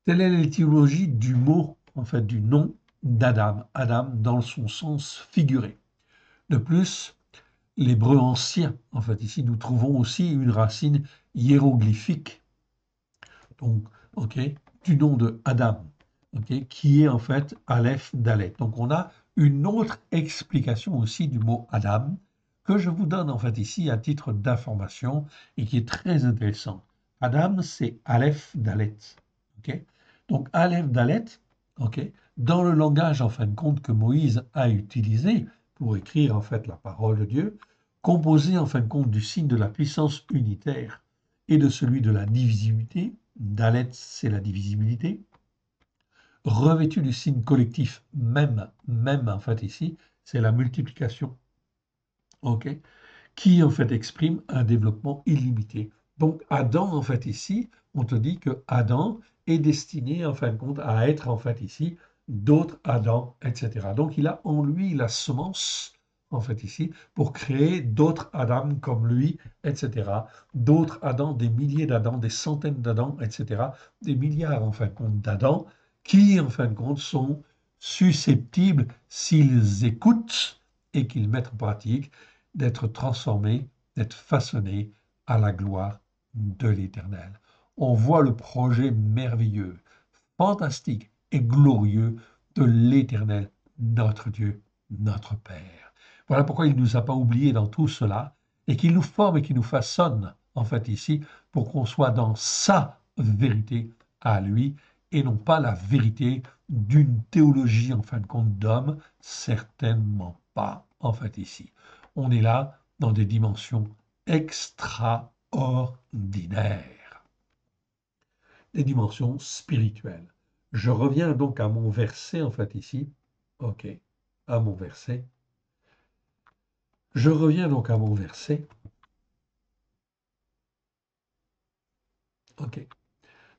Telle est l'étymologie du mot, en fait, du nom d'Adam, Adam dans son sens figuré. De plus, l'hébreu ancien, en fait, ici, nous trouvons aussi une racine hiéroglyphique donc, ok, du nom de Adam, ok, qui est en fait Aleph Dalet. Donc on a une autre explication aussi du mot Adam que je vous donne en fait ici à titre d'information et qui est très intéressant. Adam, c'est Aleph Dalet, ok. Donc Aleph Dalet, ok, dans le langage en fin de compte que Moïse a utilisé pour écrire en fait la parole de Dieu, composé en fin de compte du signe de la puissance unitaire et de celui de la divisibilité, Dalet c'est la divisibilité, revêtu du signe collectif même en fait ici, c'est la multiplication, ok, qui en fait exprime un développement illimité. Donc Adam en fait ici, on te dit que Adam est destiné en fin de compte à être en fait ici d'autres Adam, etc. Donc il a en lui la semence en fait ici pour créer d'autres Adam comme lui, etc. D'autres Adam, des milliers d'Adam, des centaines d'Adam, etc. Des milliards en fin de compte d'Adam qui en fin de compte sont susceptibles, s'ils écoutent et qu'ils mettent en pratique, d'être transformés, d'être façonnés à la gloire de l'Éternel. On voit le projet merveilleux, fantastique et glorieux de l'Éternel, notre Dieu, notre Père. Voilà pourquoi il ne nous a pas oubliés dans tout cela et qu'il nous forme et qu'il nous façonne, en fait, ici, pour qu'on soit dans sa vérité à lui et non pas la vérité d'une théologie, en fin de compte, d'homme, certainement pas, en fait, ici. On est là dans des dimensions extraordinaires, des dimensions spirituelles. Je reviens donc à mon verset, en fait, ici. OK, à mon verset. Je reviens donc à mon verset. OK.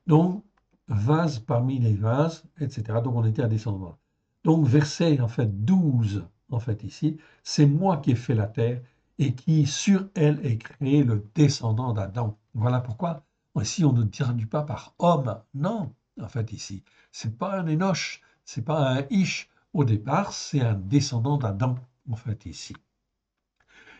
Donc, vase parmi les vases, etc. Donc, on était à descendant. Donc, verset, en fait, 12, en fait, ici, c'est moi qui ai fait la terre et qui, sur elle, ai créé le descendant d'Adam. Voilà pourquoi, ici, on ne traduit pas par homme. Non, en fait, ici, c'est pas un Énoch, c'est pas un Ish. Au départ, c'est un descendant d'Adam, en fait, ici.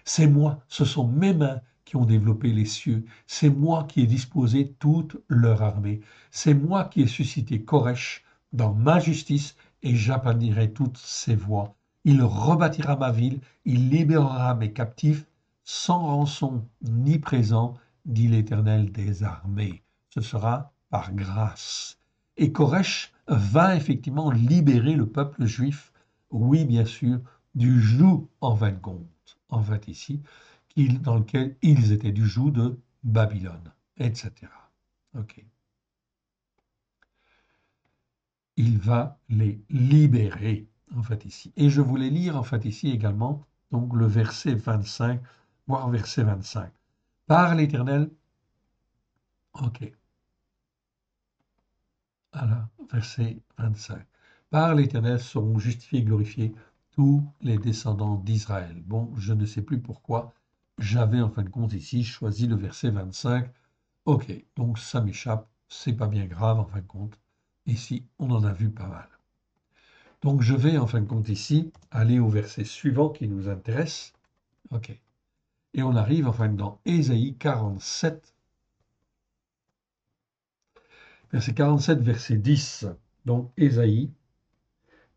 C'est moi, ce sont mes mains qui ont développé les cieux, c'est moi qui ai disposé toute leur armée, c'est moi qui ai suscité Koresh dans ma justice et j'aplanirai toutes ses voies. Il rebâtira ma ville, il libérera mes captifs sans rançon ni présent, dit l'Éternel des armées. Ce sera par grâce. Et Koresh va effectivement libérer le peuple juif, oui bien sûr, du joug en vain compte en fait ici, dans lequel ils étaient du joug de Babylone, etc. Ok. Il va les libérer, en fait ici. Et je voulais lire, en fait ici également, donc le verset 25, voire verset 25. Par l'Éternel, ok. Alors, verset 25. Par l'Éternel seront justifiés et glorifiés tous les descendants d'Israël. Bon, je ne sais plus pourquoi j'avais en fin de compte ici choisi le verset 25. Ok, donc ça m'échappe, c'est pas bien grave en fin de compte. Ici, on en a vu pas mal. Donc je vais en fin de compte ici aller au verset suivant qui nous intéresse. Ok. Et on arrive enfin dans Ésaïe 47, verset 47, verset 10. Donc Ésaïe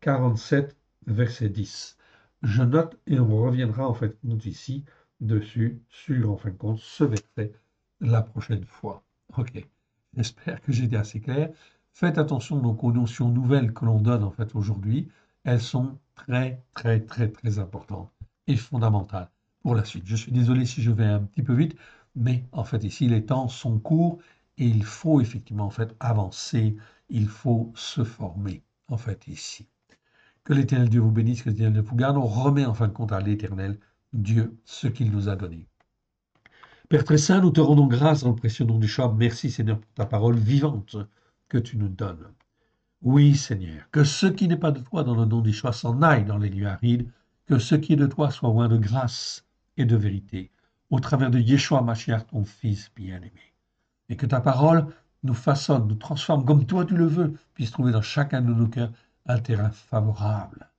47, verset 10. Je note et on reviendra en fin de compte ici dessus, sur en fin de compte ce verset la prochaine fois. Ok, j'espère que j'ai été assez clair. Faites attention donc aux notions nouvelles que l'on donne en fait aujourd'hui. Elles sont très très très très importantes et fondamentales pour la suite. Je suis désolé si je vais un petit peu vite, mais en fait ici les temps sont courts et il faut effectivement en fait avancer, il faut se former en fait ici. Que l'Éternel Dieu vous bénisse, que l'Éternel vous garde. On remet en fin de compte à l'Éternel Dieu ce qu'il nous a donné. Père très saint, nous te rendons grâce dans le précieux nom du Chab. Merci Seigneur pour ta parole vivante que tu nous donnes. Oui Seigneur, que ce qui n'est pas de toi dans le nom d'Yeshua s'en aille dans les lieux arides, que ce qui est de toi soit loin de grâce et de vérité, au travers de Yeshua Mashiach, ton Fils bien-aimé. Et que ta parole nous façonne, nous transforme comme toi tu le veux, puisse trouver dans chacun de nos cœurs un terrain favorable.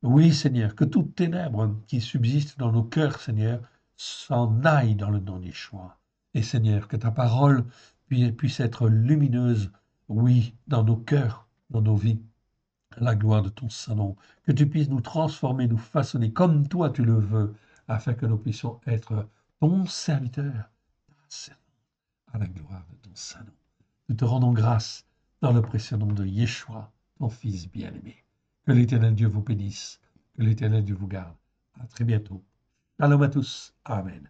Oui, Seigneur, que toute ténèbres qui subsistent dans nos cœurs, Seigneur, s'en aille dans le nom d'Yeshua. Et Seigneur, que ta parole puisse être lumineuse, oui, dans nos cœurs, dans nos vies, à la gloire de ton Saint-Nom. Que tu puisses nous transformer, nous façonner comme toi tu le veux, afin que nous puissions être ton serviteur, à la gloire de ton Saint-Nom. Nous te rendons grâce dans le précieux nom de Yeshua, ton Fils bien-aimé. Que l'Éternel Dieu vous bénisse, que l'Éternel Dieu vous garde. À très bientôt. Shalom à tous. Amen.